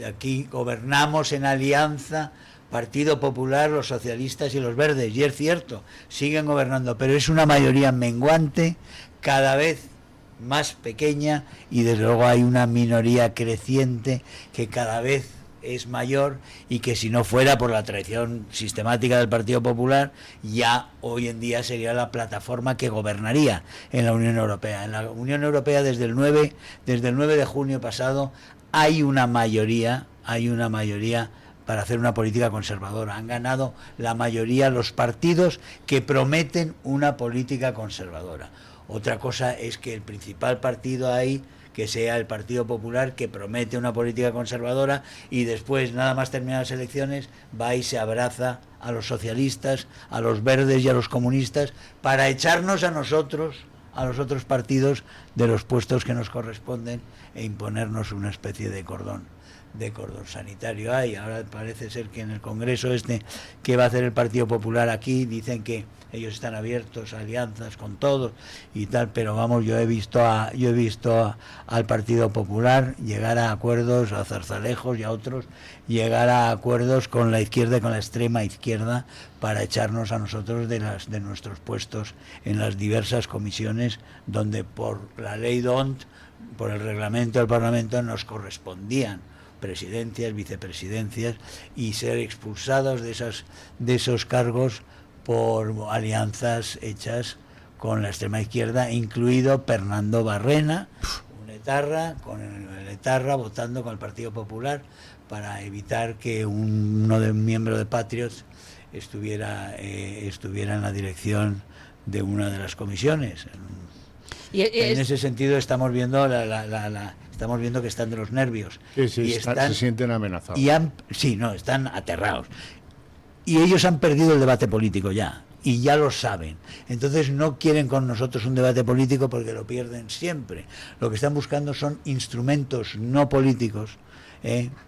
Aquí gobernamos en alianza Partido Popular, los socialistas y los verdes, y es cierto, siguen gobernando, pero es una mayoría menguante, cada vez más pequeña, y desde luego hay una minoría creciente que cada vez es mayor y que si no fuera por la traición sistemática del Partido Popular, ya hoy en día sería la plataforma que gobernaría en la Unión Europea. En la Unión Europea desde el 9 de junio pasado hay una mayoría para hacer una política conservadora. Han ganado la mayoría los partidos que prometen una política conservadora. Otra cosa es que el principal partido ahí, que sea el Partido Popular, que promete una política conservadora y después, nada más terminar las elecciones, va y se abraza a los socialistas, a los verdes y a los comunistas para echarnos a nosotros, a los otros partidos, de los puestos que nos corresponden e imponernos una especie de cordón cordón sanitario hay. Ahora parece ser que en el Congreso que va a hacer el Partido Popular aquí, dicen que ellos están abiertos a alianzas con todos y tal, pero vamos, yo he visto al Partido Popular llegar a acuerdos, a Zarzalejos y a otros, llegar a acuerdos con la izquierda y con la extrema izquierda para echarnos a nosotros de nuestros puestos en las diversas comisiones donde por la ley DONT, por el reglamento del Parlamento, nos correspondían presidencias, vicepresidencias, y ser expulsados de esos cargos por alianzas hechas con la extrema izquierda, incluido Pernando Barrena, un etarra, con el etarra votando con el Partido Popular para evitar que un miembro de Patriots estuviera en la dirección de una de las comisiones. En ese sentido estamos viendo estamos viendo que están de los nervios. Sí, se sienten amenazados. Están aterrados. Y ellos han perdido el debate político ya, y ya lo saben. Entonces no quieren con nosotros un debate político porque lo pierden siempre. Lo que están buscando son instrumentos no políticos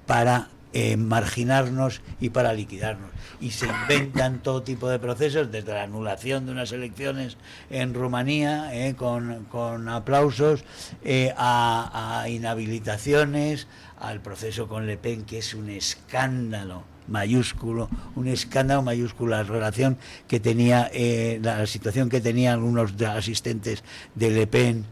para marginarnos y para liquidarnos. Y se inventan todo tipo de procesos, desde la anulación de unas elecciones en Rumanía, con aplausos, a inhabilitaciones, al proceso con Le Pen, que es un escándalo mayúsculo la relación que tenía, la situación que tenían algunos asistentes de Le Pen,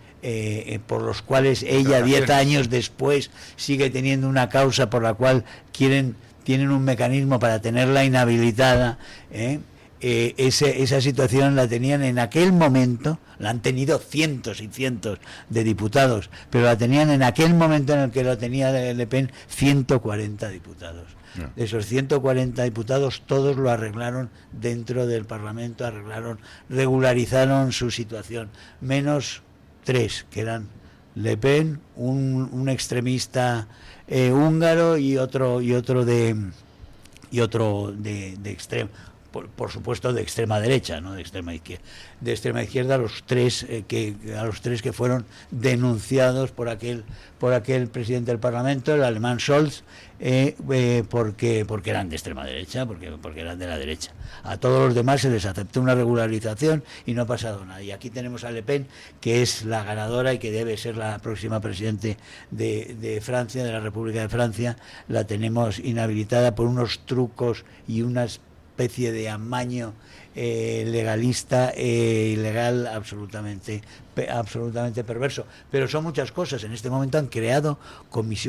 por los cuales ella 10 años después sigue teniendo una causa por la cual tienen un mecanismo para tenerla inhabilitada. Esa situación la tenían en aquel momento, la han tenido cientos y cientos de diputados, pero la tenían en aquel momento en el que lo tenía Le Pen 140 diputados. De esos 140 diputados, todos lo arreglaron dentro del Parlamento, regularizaron su situación, menos 3, que eran Le Pen, un extremista húngaro y otro de extremo, por supuesto de extrema derecha, no de extrema izquierda. De extrema izquierda a los tres que fueron denunciados por aquel presidente del Parlamento, el alemán Scholz, porque eran de extrema derecha, porque eran de la derecha. A todos los demás se les aceptó una regularización y no ha pasado nada. Y aquí tenemos a Le Pen, que es la ganadora y que debe ser la próxima presidente de Francia, de la República de Francia. La tenemos inhabilitada por unos trucos y una especie de amaño legalista ilegal absolutamente perverso. Pero son muchas cosas. En este momento han creado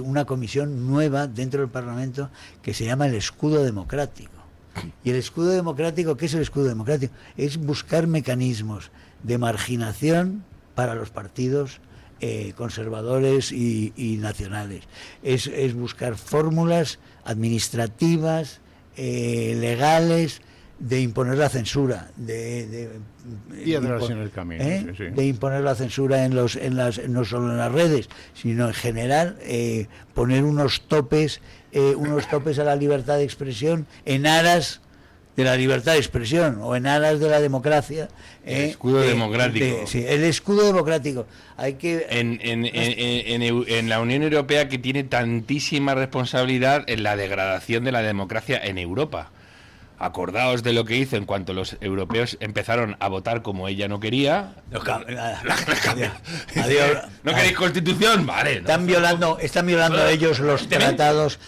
una comisión nueva dentro del Parlamento que se llama el escudo democrático. Y el escudo democrático, ¿qué es el escudo democrático? Es buscar mecanismos de marginación para los partidos conservadores y nacionales. Es buscar fórmulas administrativas, legales, de imponer la censura, de imponer la censura no solo en las redes, sino en general, poner unos topes a la libertad de expresión en aras de la libertad de expresión o en aras de la democracia. El escudo democrático. El escudo democrático. Hay que en la Unión Europea, que tiene tantísima responsabilidad en la degradación de la democracia en Europa. Acordaos de lo que hizo en cuanto los europeos empezaron a votar como ella no quería. Adiós. ¿No queréis constitución? Vale. Están violando ellos los tratados,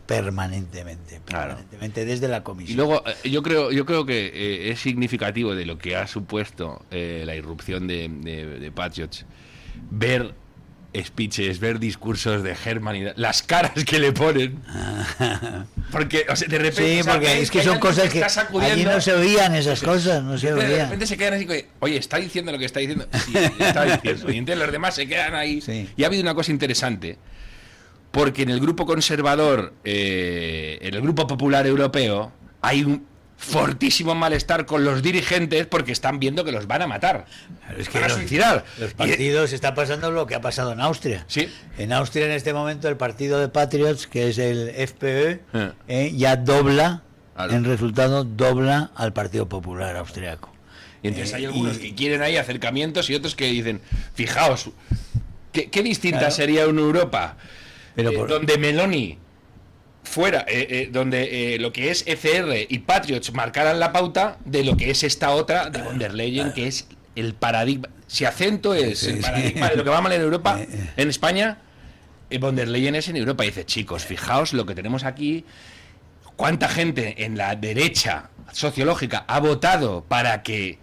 permanentemente desde la Comisión. Y luego yo creo que es significativo de lo que ha supuesto la irrupción de Patriots, ver speeches, ver discursos de Herman, las caras que le ponen, porque de repente, porque es que son cosas que allí no se oían, esas cosas no se oían. De repente se quedan así, oye, está diciendo lo que está diciendo. Sí, está diciendo. Y entonces los demás se quedan ahí. Sí. Y ha habido una cosa interesante, porque en el grupo conservador, en el grupo popular europeo, hay un fortísimo malestar con los dirigentes porque están viendo que los van a matar. Es que los partidos está pasando lo que ha pasado en Austria. Sí. En Austria en este momento el partido de Patriots, que es el FPÖ, ya dobla, en resultado dobla al Partido Popular austriaco. Y entonces hay algunos que quieren ahí acercamientos y otros que dicen, fijaos, ¿qué distinta sería una Europa donde Meloni fuera, donde lo que es ECR y Patriots marcaran la pauta de lo que es esta otra de von der Leyen, que es el paradigma. Si acento es el paradigma de lo que va mal en Europa, en España, von der Leyen es en Europa. Y dice, chicos, fijaos lo que tenemos aquí, cuánta gente en la derecha sociológica ha votado para que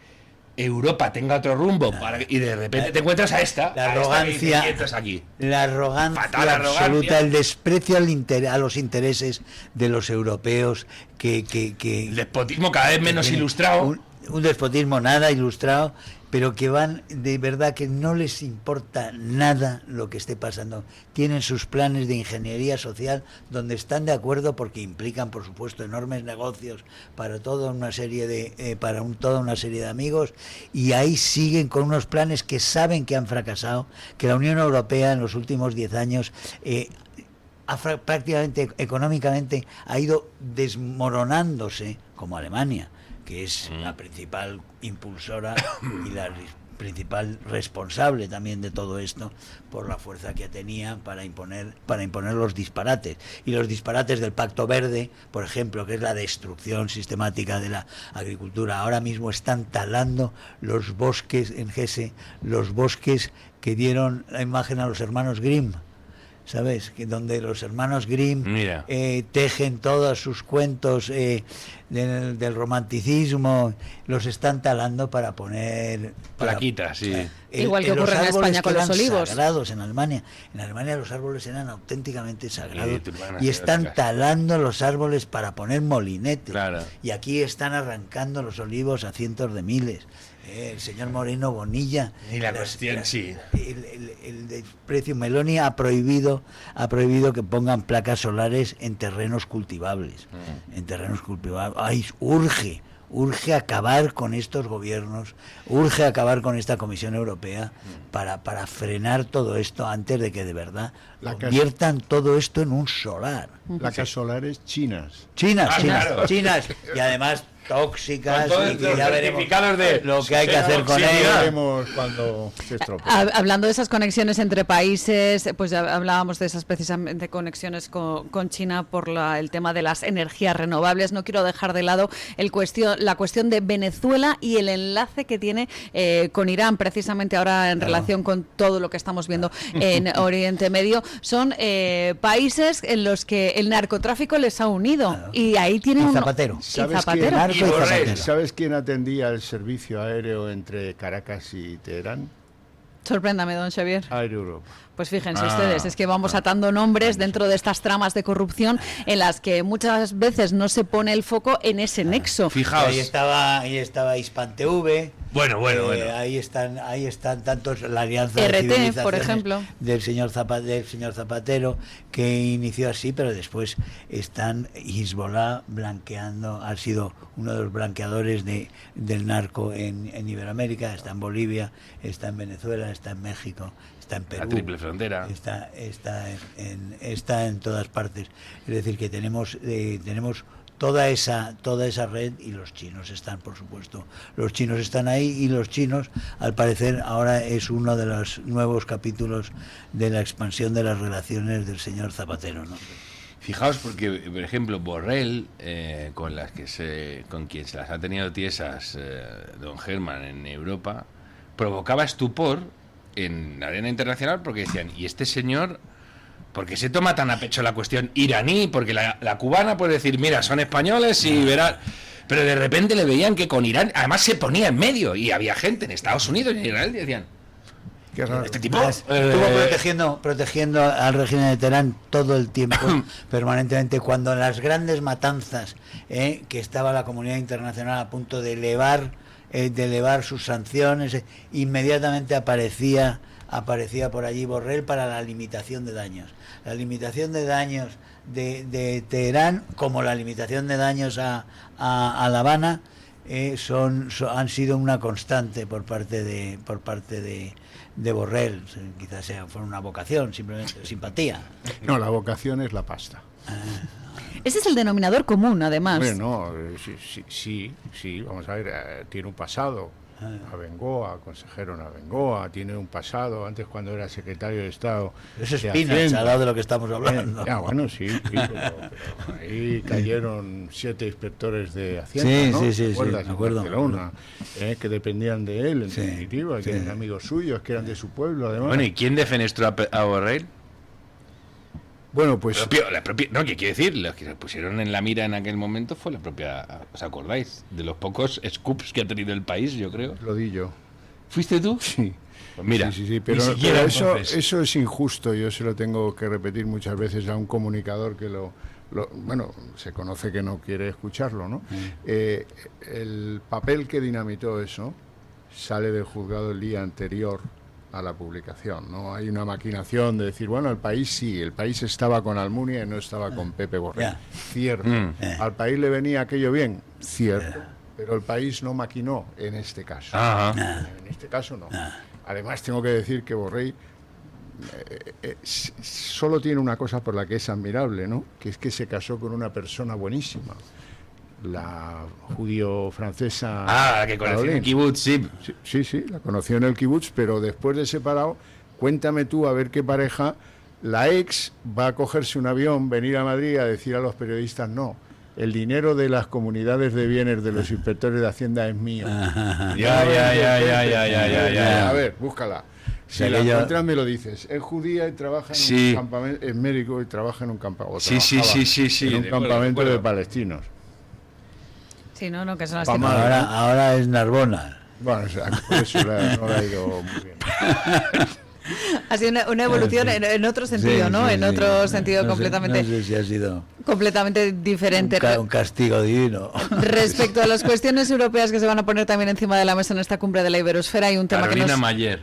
Europa tenga otro rumbo, y de repente te encuentras a esta, la arrogancia, aquí. La arrogancia absoluta, el desprecio a los intereses de los europeos, el despotismo cada vez menos ilustrado, un despotismo nada ilustrado, pero que van, de verdad que no les importa nada lo que esté pasando. Tienen sus planes de ingeniería social donde están de acuerdo porque implican, por supuesto, enormes negocios para toda una serie de amigos, y ahí siguen con unos planes que saben que han fracasado, que la Unión Europea en los últimos 10 años prácticamente económicamente ha ido desmoronándose, como Alemania, que es la principal impulsora y la principal responsable también de todo esto, por la fuerza que tenía para imponer los disparates. Y los disparates del Pacto Verde, por ejemplo, que es la destrucción sistemática de la agricultura. Ahora mismo están talando los bosques en Hesse, los bosques que dieron la imagen a los hermanos Grimm, ¿sabes? Que donde los hermanos Grimm tejen todos sus cuentos del romanticismo, los están talando para poner plaquitas, igual que ocurre en España con los olivos. Sagrados en Alemania los árboles eran auténticamente sagrados, y están talando los árboles para poner molinetes, y aquí están arrancando los olivos a cientos de miles. El señor Moreno Bonilla, y la cuestión el desprecio. Meloni ha prohibido que pongan placas solares en terrenos cultivables. Ay, urge acabar con estos gobiernos, urge acabar con esta Comisión Europea para frenar todo esto antes de que de verdad conviertan todo esto en un solar. Placas solares chinas, y además tóxicas, y que ya veremos lo que hay que hacer con ellas cuando se estropeen. Hablando de esas conexiones entre países, pues ya hablábamos de esas precisamente conexiones con China por el tema de las energías renovables. No quiero dejar de lado la cuestión de Venezuela y el enlace que tiene con Irán, precisamente ahora en relación con todo lo que estamos viendo en Oriente Medio. Son países en los que el narcotráfico les ha unido, y ahí tienen Zapatero. ¿Sabes quién atendía el servicio aéreo entre Caracas y Teherán? Sorpréndame, don Xavier. Air Europa. Pues fíjense ustedes, es que vamos atando nombres dentro de estas tramas de corrupción en las que muchas veces no se pone el foco en ese nexo. Fijaos. Ahí estaba HispanTV. Bueno. Ahí están tantos, la alianza RT, de civilizaciones, por ejemplo, del señor Zapatero, que inició así, pero después están Hezbollah blanqueando, ha sido uno de los blanqueadores del narco en Iberoamérica, está en Bolivia, está en Venezuela, está en México, está en Perú, la triple frontera, está en todas partes. Es decir, que tenemos toda esa red, y los chinos están, por supuesto, los chinos están ahí, y los chinos, al parecer, ahora es uno de los nuevos capítulos de la expansión de las relaciones del señor Zapatero, ¿no? Fijaos, porque, por ejemplo, Borrell, con quien se las ha tenido tiesas don Germán en Europa, provocaba estupor en la arena internacional, porque decían, ¿y este señor por qué se toma tan a pecho la cuestión iraní? Porque la cubana puede decir, mira, son españoles y verán. Pero de repente le veían que con Irán, además se ponía en medio, y había gente en Estados Unidos y en Israel que decían, qué raro. Este tipo estuvo protegiendo al régimen de Teherán todo el tiempo, permanentemente, cuando en las grandes matanzas que estaba la comunidad internacional a punto de elevar sus sanciones, inmediatamente aparecía por allí Borrell para la limitación de daños. La limitación de daños de Teherán, como la limitación de daños a La Habana, han sido una constante por parte de Borrell. Quizás fue una vocación, simplemente simpatía. No, la vocación es la pasta. Ese es el denominador común, además. Bueno, sí, vamos a ver, tiene un pasado. a Bengoa, consejero en Abengoa, tiene un pasado, antes cuando era secretario de Estado. Es Spinach, al lado de lo que estamos hablando. Bueno, sí, pero ahí cayeron 7 inspectores de Hacienda, ¿no? Sí, me acuerdo. Barcelona, que dependían de él, en definitiva, que eran amigos suyos, que eran de su pueblo, además. Bueno, ¿y quién defenestró a Borrell? Bueno, pues... No, ¿qué quiere decir? Los que se pusieron en la mira en aquel momento fue la propia... ¿Os acordáis? De los pocos scoops que ha tenido el país, yo creo. Lo di yo. ¿Fuiste tú? Sí. Pues mira, sí, pero eso es injusto. Yo se lo tengo que repetir muchas veces a un comunicador que bueno, se conoce que no quiere escucharlo, ¿no? El papel que dinamitó eso sale del juzgado el día anterior a la publicación, ¿no? Hay una maquinación de decir, bueno, el país estaba con Almunia y no estaba con Pepe Borrell. Cierto. Al país le venía aquello bien, cierto. Pero el país no maquinó en este caso. En este caso no. Además tengo que decir que Borrell solo tiene una cosa por la que es admirable, ¿no? Que es que se casó con una persona buenísima. La judío-francesa... la que conoció en el kibutz, sí. Sí, la conoció en el kibutz, pero después de separado, cuéntame tú a ver qué pareja, la ex va a cogerse un avión, venir a Madrid a decir a los periodistas, no, el dinero de las comunidades de bienes de los inspectores de Hacienda es mío. Ya. A ver, búscala. Si la encuentras me lo dices. Es judía y trabaja en un campamento, es médico y trabaja en un campamento. En un campamento de palestinos. Sí, no, que son las ahora es Narbona. Bueno, por eso no le ha ido muy bien. Ha sido una evolución en otro sentido, ¿no? En otro sentido completamente... No sé si ha sido... completamente diferente. Un castigo divino. Respecto a las cuestiones europeas que se van a poner también encima de la mesa en esta cumbre de la Iberosfera, hay un tema Carolina que Mayer.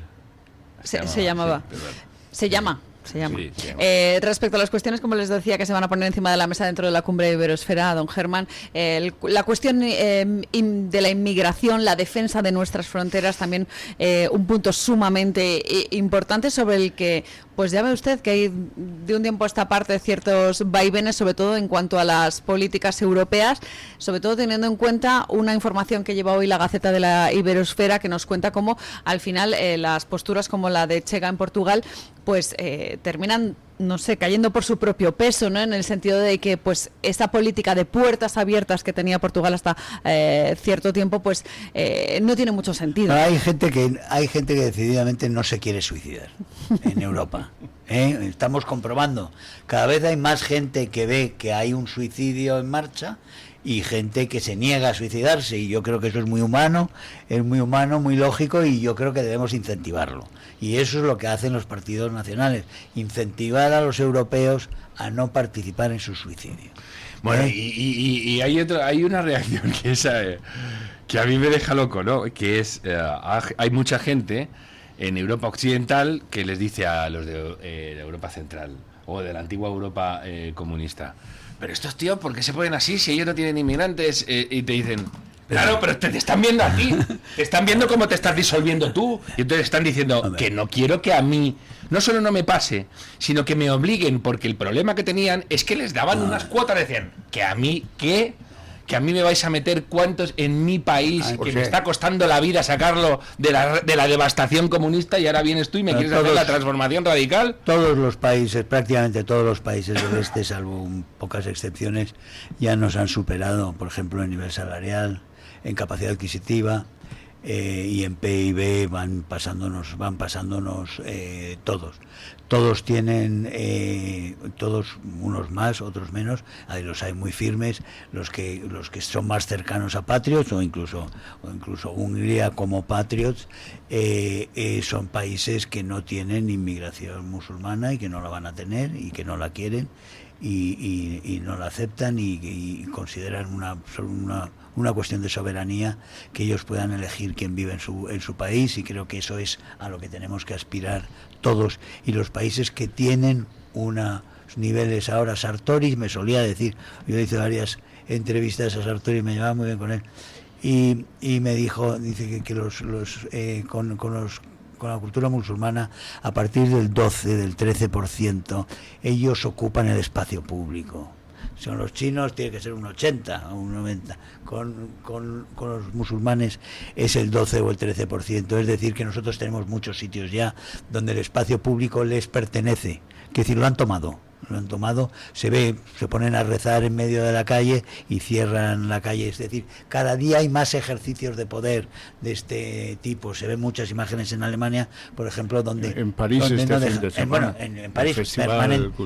Se llama. Sí, respecto a las cuestiones, como les decía, que se van a poner encima de la mesa dentro de la cumbre de Iberosfera, don Germán, la cuestión de la inmigración, la defensa de nuestras fronteras, también un punto sumamente importante sobre el que, pues ya ve usted que hay de un tiempo a esta parte ciertos vaivenes, sobre todo en cuanto a las políticas europeas, sobre todo teniendo en cuenta una información que lleva hoy la Gaceta de la Iberosfera, que nos cuenta cómo al final las posturas como la de Chega en Portugal, pues terminan, no sé, cayendo por su propio peso, ¿no? En el sentido de que, pues, esta política de puertas abiertas que tenía Portugal hasta cierto tiempo, pues, no tiene mucho sentido. Hay gente que decididamente no se quiere suicidar en Europa. Estamos comprobando. Cada vez hay más gente que ve que hay un suicidio en marcha y gente que se niega a suicidarse, y yo creo que eso es muy humano, muy lógico, y yo creo que debemos incentivarlo. Y eso es lo que hacen los partidos nacionales, incentivar a los europeos a no participar en su suicidio. Bueno, y hay una reacción que es que a mí me deja loco, ¿no? Que es, hay mucha gente en Europa Occidental que les dice a los de la Europa Central o de la antigua Europa comunista: pero estos tíos, ¿por qué se ponen así si ellos no tienen inmigrantes? Y te dicen, claro, pero te están viendo a ti, te están viendo cómo te estás disolviendo tú. Y entonces están diciendo que no quiero que a mí no solo no me pase, sino que me obliguen, porque el problema que tenían es que les daban unas cuotas, decían, que a mí, ¿qué? Que a mí me vais a meter cuántos en mi país, que me está costando la vida sacarlo de la devastación comunista, y ahora vienes tú y me quieres hacer la transformación radical. Todos los países, prácticamente todos los países del este, salvo pocas excepciones, ya nos han superado, por ejemplo, en nivel salarial, en capacidad adquisitiva, y en PIB van pasándonos todos. Todos tienen, todos, unos más, otros menos. Los hay muy firmes, los que son más cercanos a Patriots, o incluso Hungría como Patriots, son países que no tienen inmigración musulmana y que no la van a tener y que no la quieren y no la aceptan y consideran una cuestión de soberanía, que ellos puedan elegir quién vive en su país, y creo que eso es a lo que tenemos que aspirar todos. Y los países que tienen unos niveles ahora, Sartori me solía decir, yo hice varias entrevistas a Sartori, me llevaba muy bien con él, y me dijo, dice que con la cultura musulmana, a partir del 12, del 13%, ellos ocupan el espacio público. Son los chinos, tiene que ser un 80 o un 90. Con los musulmanes es el 12 o el 13%. Es decir, que nosotros tenemos muchos sitios ya donde el espacio público les pertenece. Es decir, lo han tomado, se ve, se ponen a rezar en medio de la calle y cierran la calle. Es decir, cada día hay más ejercicios de poder de este tipo. Se ven muchas imágenes en Alemania, por ejemplo, donde en París donde este no fin de semana, en París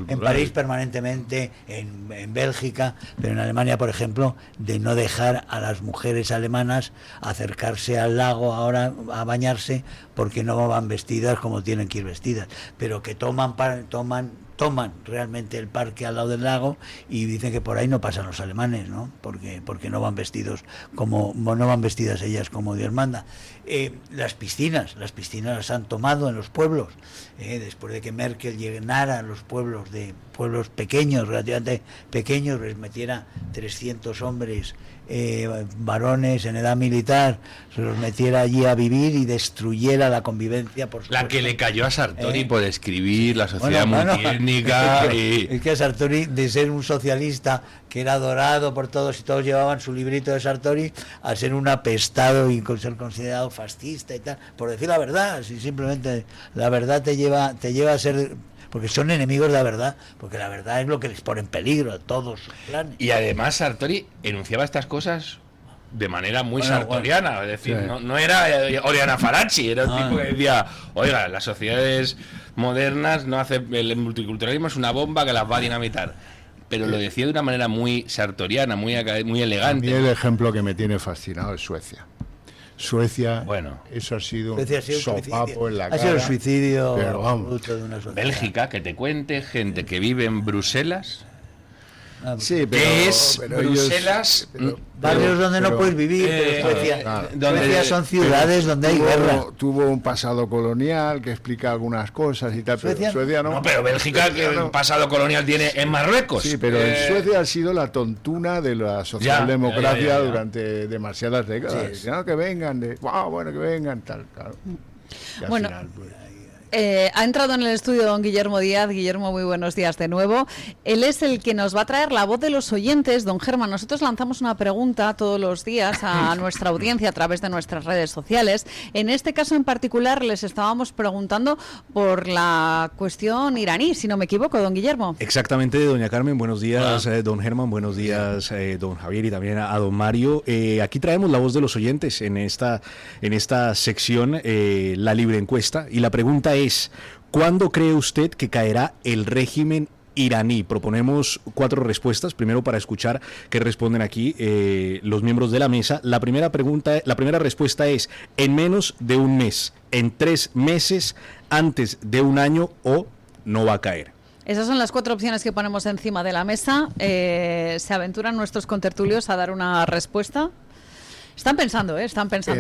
en París permanentemente, en Bélgica, pero en Alemania, por ejemplo, de no dejar a las mujeres alemanas acercarse al lago ahora a bañarse porque no van vestidas como tienen que ir vestidas, pero que toman realmente el parque al lado del lago y dicen que por ahí no pasan los alemanes, ¿no? Porque no van vestidos no van vestidas ellas como Dios manda. Las piscinas las han tomado en los pueblos, después de que Merkel llenara los pueblos pequeños, relativamente pequeños, les metiera 300 hombres varones en edad militar, se los metiera allí a vivir y destruyera la convivencia, por supuesto. La que le cayó a Sartori por escribir la sociedad multiétnica. Es que Sartori, de ser un socialista que era adorado por todos y todos llevaban su librito de Sartori, a ser un apestado y ser considerado fascista y tal, por decir la verdad, si simplemente la verdad te lleva a ser... Porque son enemigos de la verdad, porque la verdad es lo que les pone en peligro a todos sus planes. Y además Sartori enunciaba estas cosas de manera muy sartoriana, es decir, sí. no era Oriana Farachi, era un tipo que decía, oiga, las sociedades modernas no hacen, el multiculturalismo es una bomba que las va a dinamitar. Pero lo decía de una manera muy sartoriana, muy elegante. A mí el ejemplo que me tiene fascinado es Suecia, bueno, eso ha sido un sopapo en la cara. Ha sido el suicidio pero vamos. de una sociedad. Bélgica, que te cuente, gente que vive en Bruselas. Sí, pero, ¿qué es pero Bruselas? Barrios donde no puedes vivir, pero Suecia son ciudades donde hay guerra. Tuvo un pasado colonial que explica algunas cosas y tal, pero Suecia no. No, pero Bélgica, que el pasado colonial tiene en Marruecos. Sí, pero en Suecia ha sido la tontuna de la socialdemocracia durante demasiadas décadas. Sí, no, que vengan, bueno, que vengan, tal, claro. Y al final, pues, ha entrado en el estudio don Guillermo Díaz. Guillermo, muy buenos días de nuevo. Él es el que nos va a traer la voz de los oyentes. Don Germán, nosotros lanzamos una pregunta todos los días a nuestra audiencia a través de nuestras redes sociales. En este caso en particular les estábamos preguntando por la cuestión iraní, si no me equivoco, don Guillermo. Exactamente, doña Carmen, buenos días, don Germán, buenos días, don Javier, y también a don Mario. Aquí traemos la voz de los oyentes en esta sección, la libre encuesta, y la pregunta es: ¿cuándo cree usted que caerá el régimen iraní? Proponemos 4 respuestas, primero para escuchar qué responden aquí los miembros de la mesa. La primera respuesta es: en menos de un mes, en 3 meses, antes de un año, o no va a caer. Esas son las 4 opciones que ponemos encima de la mesa. ¿Se aventuran nuestros contertulios a dar una respuesta? Están pensando,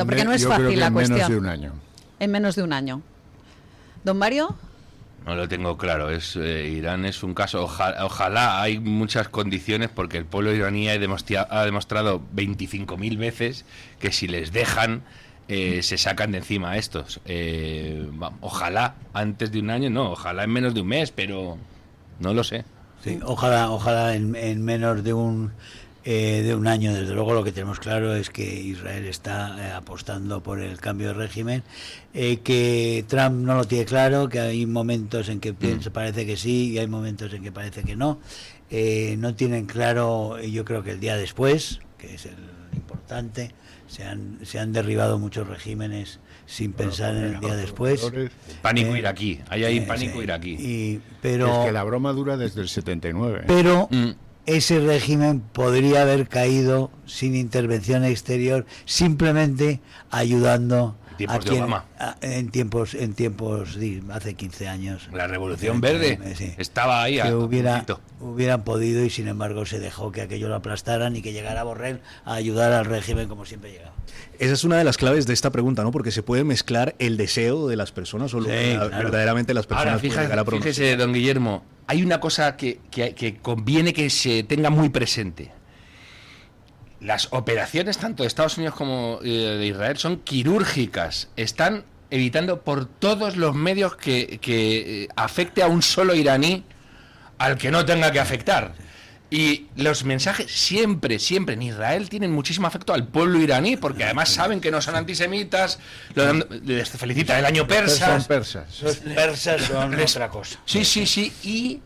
porque no es fácil la cuestión. En menos de un año. En menos de un año. ¿Don Mario? No lo tengo claro. Irán es un caso. Ojalá hay muchas condiciones, porque el pueblo iraní ha demostrado 25.000 veces que si les dejan se sacan de encima a estos. Ojalá antes de un año, no. Ojalá en menos de un mes, pero no lo sé. Sí, ojalá en menos de un año. Desde luego lo que tenemos claro es que Israel está apostando por el cambio de régimen, que Trump no lo tiene claro, que hay momentos en que parece que sí y hay momentos en que parece que no. No tienen claro, yo creo que el día después, que es el importante. Se han derribado muchos regímenes sin pensar en el día después. Pánico iraquí, hay pánico iraquí. Pero es que la broma dura desde el 79. Pero ese régimen podría haber caído sin intervención exterior, simplemente ayudando en tiempos hace 15 años. La Revolución Verde estaba ahí. Que hubieran podido, y sin embargo se dejó que aquello lo aplastaran y que llegara Borrell a ayudar al régimen como siempre llegaba. Esa es una de las claves de esta pregunta, ¿no? Porque se puede mezclar el deseo de las personas o lo que verdaderamente las personas pueden llegar a pronunciar. Fíjese, don Guillermo, hay una cosa que conviene que se tenga muy presente. Las operaciones tanto de Estados Unidos como de Israel son quirúrgicas. Están evitando por todos los medios que afecte a un solo iraní al que no tenga que afectar. Y los mensajes siempre en Israel tienen muchísimo afecto al pueblo iraní, porque además saben que no son antisemitas, les felicitan el año persa. Son persas. Los persas son otra cosa. Sí, y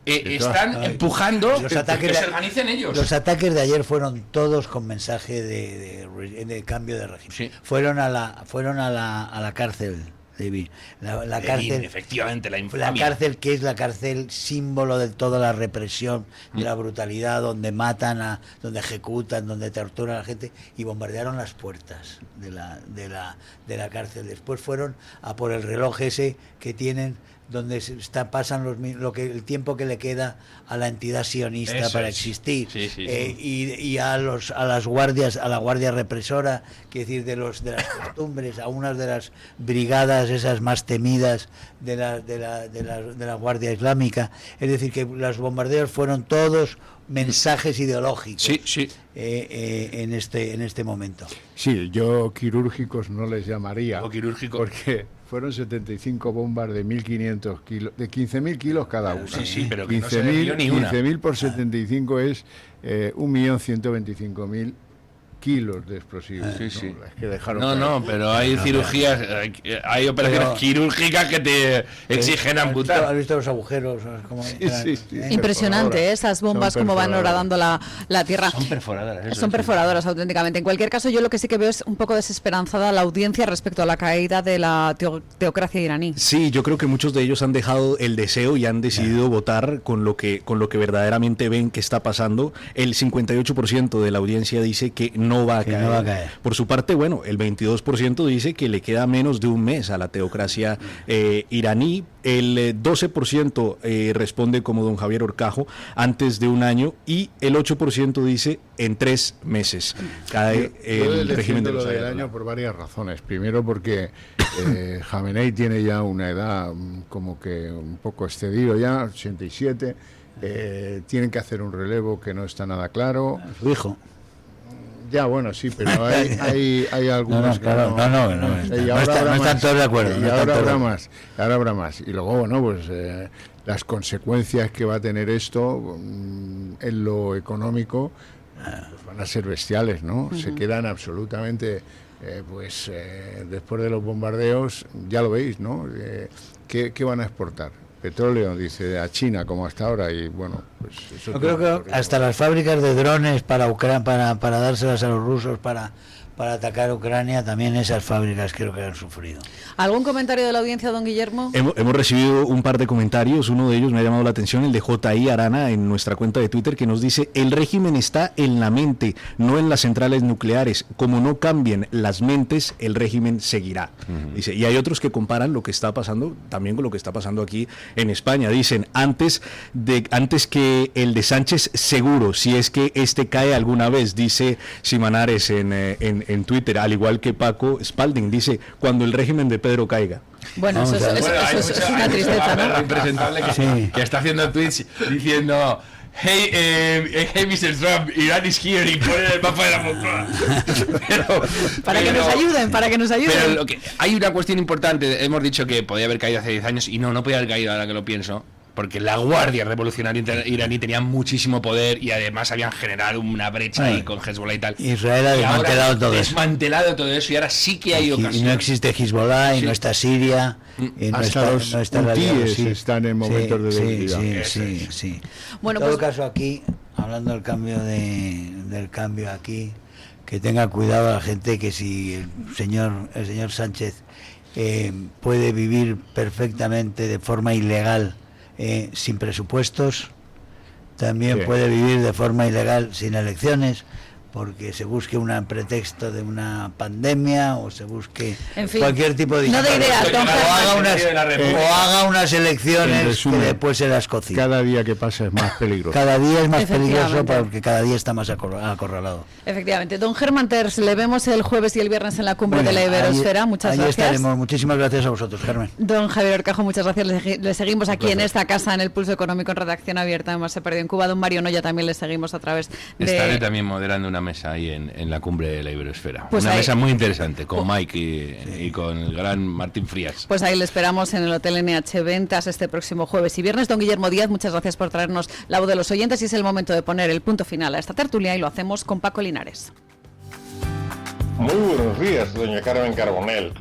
están empujando que se organicen ellos. Los ataques de ayer fueron todos con mensaje de cambio de régimen. Sí. Fueron a la cárcel. La cárcel, efectivamente, la infamia. La cárcel que es la cárcel símbolo de toda la represión, de la brutalidad, donde matan, donde ejecutan, donde torturan a la gente, y bombardearon las puertas de la cárcel. Después fueron a por el reloj ese que tienen, donde pasan el tiempo que le queda a la entidad sionista. Eso para existir. Sí. Y a las guardias, a la guardia represora, quiero decir, de las costumbres, a unas de las brigadas esas más temidas de la Guardia Islámica. Es decir, que los bombardeos fueron todos mensajes ideológicos. En este momento. Sí, yo quirúrgicos no les llamaría. O quirúrgicos. Porque fueron 75 bombas de 1.500 kilos, de 15.000 kilos cada una. Sí, pero que no se desvió ni una. 15.000 por 75 es 1.125.000 kilos de explosivos. Sí. Es que dejaron pero hay cirugías, hay operaciones quirúrgicas que te exigen amputar. ¿Has visto los agujeros? Sí. Impresionante, esas bombas como van horadando la tierra. Son perforadoras. Son perforadoras, auténticamente. En cualquier caso, yo lo que sí que veo es un poco desesperanzada la audiencia respecto a la caída de la teocracia iraní. Sí, yo creo que muchos de ellos han dejado el deseo y han decidido votar con lo que verdaderamente ven que está pasando. El 58% de la audiencia dice que no va a caer. Por su parte, bueno, el 22% dice que le queda menos de un mes a la teocracia iraní. El 12% responde como don Javier Horcajo, antes de un año, y el 8% dice en 3 meses cae el régimen de los del año por varias razones. Primero porque Jamenei tiene ya una edad como que un poco excedido ya, 87, tienen que hacer un relevo que no está nada claro. Su hijo. Ya, bueno, sí, pero hay algunos que no están todos de acuerdo. Y ahora habrá más. Y luego, bueno, pues las consecuencias que va a tener esto en lo económico pues van a ser bestiales, ¿no? Se quedan absolutamente, después de los bombardeos, ya lo veis, ¿no? ¿Qué van a exportar? Petróleo, dice, a China como hasta ahora, y bueno, pues eso. Yo creo que hasta las fábricas de drones para dárselas a los rusos para atacar Ucrania, también esas fábricas creo que han sufrido. ¿Algún comentario de la audiencia, don Guillermo? Hemos recibido un par de comentarios, uno de ellos me ha llamado la atención, el de J.I. Arana en nuestra cuenta de Twitter, que nos dice: el régimen está en la mente, no en las centrales nucleares, como no cambien las mentes, el régimen seguirá. Dice, y hay otros que comparan lo que está pasando también con lo que está pasando aquí en España. Dicen, antes que el de Sánchez, seguro, si es que este cae alguna vez, dice Simanares en Twitter, al igual que Paco Spalding, dice, cuando el régimen de Pedro caiga. Bueno, eso es una tristeza, ¿no? Impresentable que está haciendo tweets diciendo: hey, Mr. Trump, Iran is here, y pone el mapa de la Moncloa. Para que nos ayuden. Pero hay una cuestión importante. Hemos dicho que podía haber caído hace 10 años, y no podía haber caído ahora que lo pienso, porque la Guardia Revolucionaria iraní tenía muchísimo poder y además habían generado una brecha ahí con Hezbollah y tal. Israel ha desmantelado todo eso y ahora sí que hay ocasión. Y no existe Hezbollah, y no está Siria, y no hasta los hutíes están en momentos de debilidad. Sí. Bueno, en todo caso, aquí, hablando del cambio aquí, que tenga cuidado la gente, que si el señor Sánchez puede vivir perfectamente de forma ilegal, sin presupuestos, también puede vivir de forma ilegal sin elecciones, porque se busque un pretexto de una pandemia o se busque cualquier tipo de... No de idea, o haga unas elecciones que después se las cocine. Cada día que pasa es más peligroso. Cada día es más peligroso porque cada día está más acorralado. Efectivamente. Don Germán Terç, le vemos el jueves y el viernes en la cumbre de la Iberosfera. Muchas gracias. Estaremos. Muchísimas gracias a vosotros, Germán. Don Javier Horcajo, muchas gracias. Le seguimos aquí en esta casa, en el Pulso Económico, en Redacción Abierta. Además, se perdió en Cuba. Don Mario Noya también le seguimos a través de... Estaré también moderando una mesa ahí en la cumbre de la Iberosfera. Pues una ahí, mesa muy interesante con Mike y con el gran Martín Frías. Pues ahí le esperamos en el Hotel NH Ventas este próximo jueves y viernes. Don Guillermo Díaz, muchas gracias por traernos la voz de los oyentes y es el momento de poner el punto final a esta tertulia y lo hacemos con Paco Linares. Muy buenos días, doña Carmen Carbonell.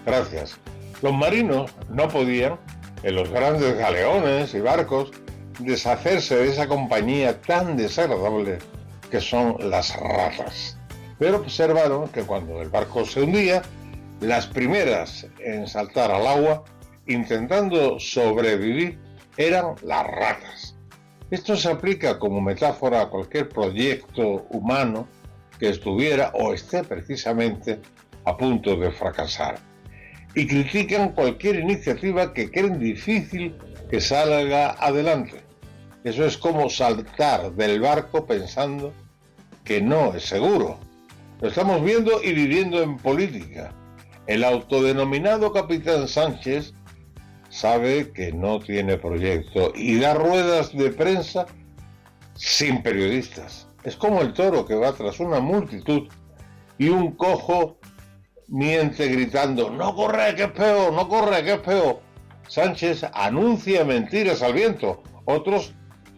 Gracias. Los marinos no podían, en los grandes galeones y barcos, deshacerse de esa compañía tan desagradable que son las ratas. Pero observaron que cuando el barco se hundía, las primeras en saltar al agua, intentando sobrevivir, eran las ratas. Esto se aplica como metáfora a cualquier proyecto humano que estuviera o esté precisamente a punto de fracasar. Y critican cualquier iniciativa que creen difícil que salga adelante. Eso es como saltar del barco pensando que no es seguro. Lo estamos viendo y viviendo en política. El autodenominado Capitán Sánchez sabe que no tiene proyecto y da ruedas de prensa sin periodistas. Es como el toro que va tras una multitud y un cojo miente gritando: ¡no corre, que es peor! ¡No corre, que es peor! Sánchez anuncia mentiras al viento.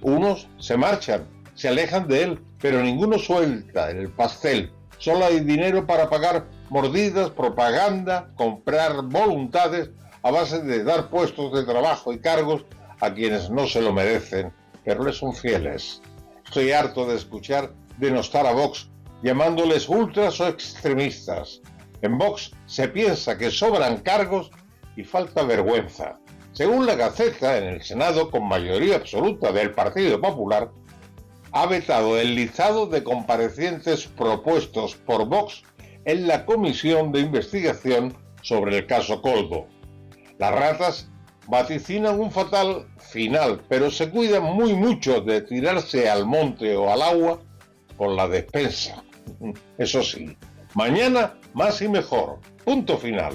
Unos se marchan, se alejan de él, pero ninguno suelta el pastel. Solo hay dinero para pagar mordidas, propaganda, comprar voluntades a base de dar puestos de trabajo y cargos a quienes no se lo merecen, pero les son fieles. Estoy harto de escuchar denostar a Vox, llamándoles ultras o extremistas. En Vox se piensa que sobran cargos y falta vergüenza. Según la Gaceta, en el Senado, con mayoría absoluta del Partido Popular, ha vetado el listado de comparecientes propuestos por Vox en la comisión de investigación sobre el caso Coldo. Las ratas vaticinan un fatal final, pero se cuidan muy mucho de tirarse al monte o al agua con la despensa. Eso sí, mañana más y mejor. Punto final.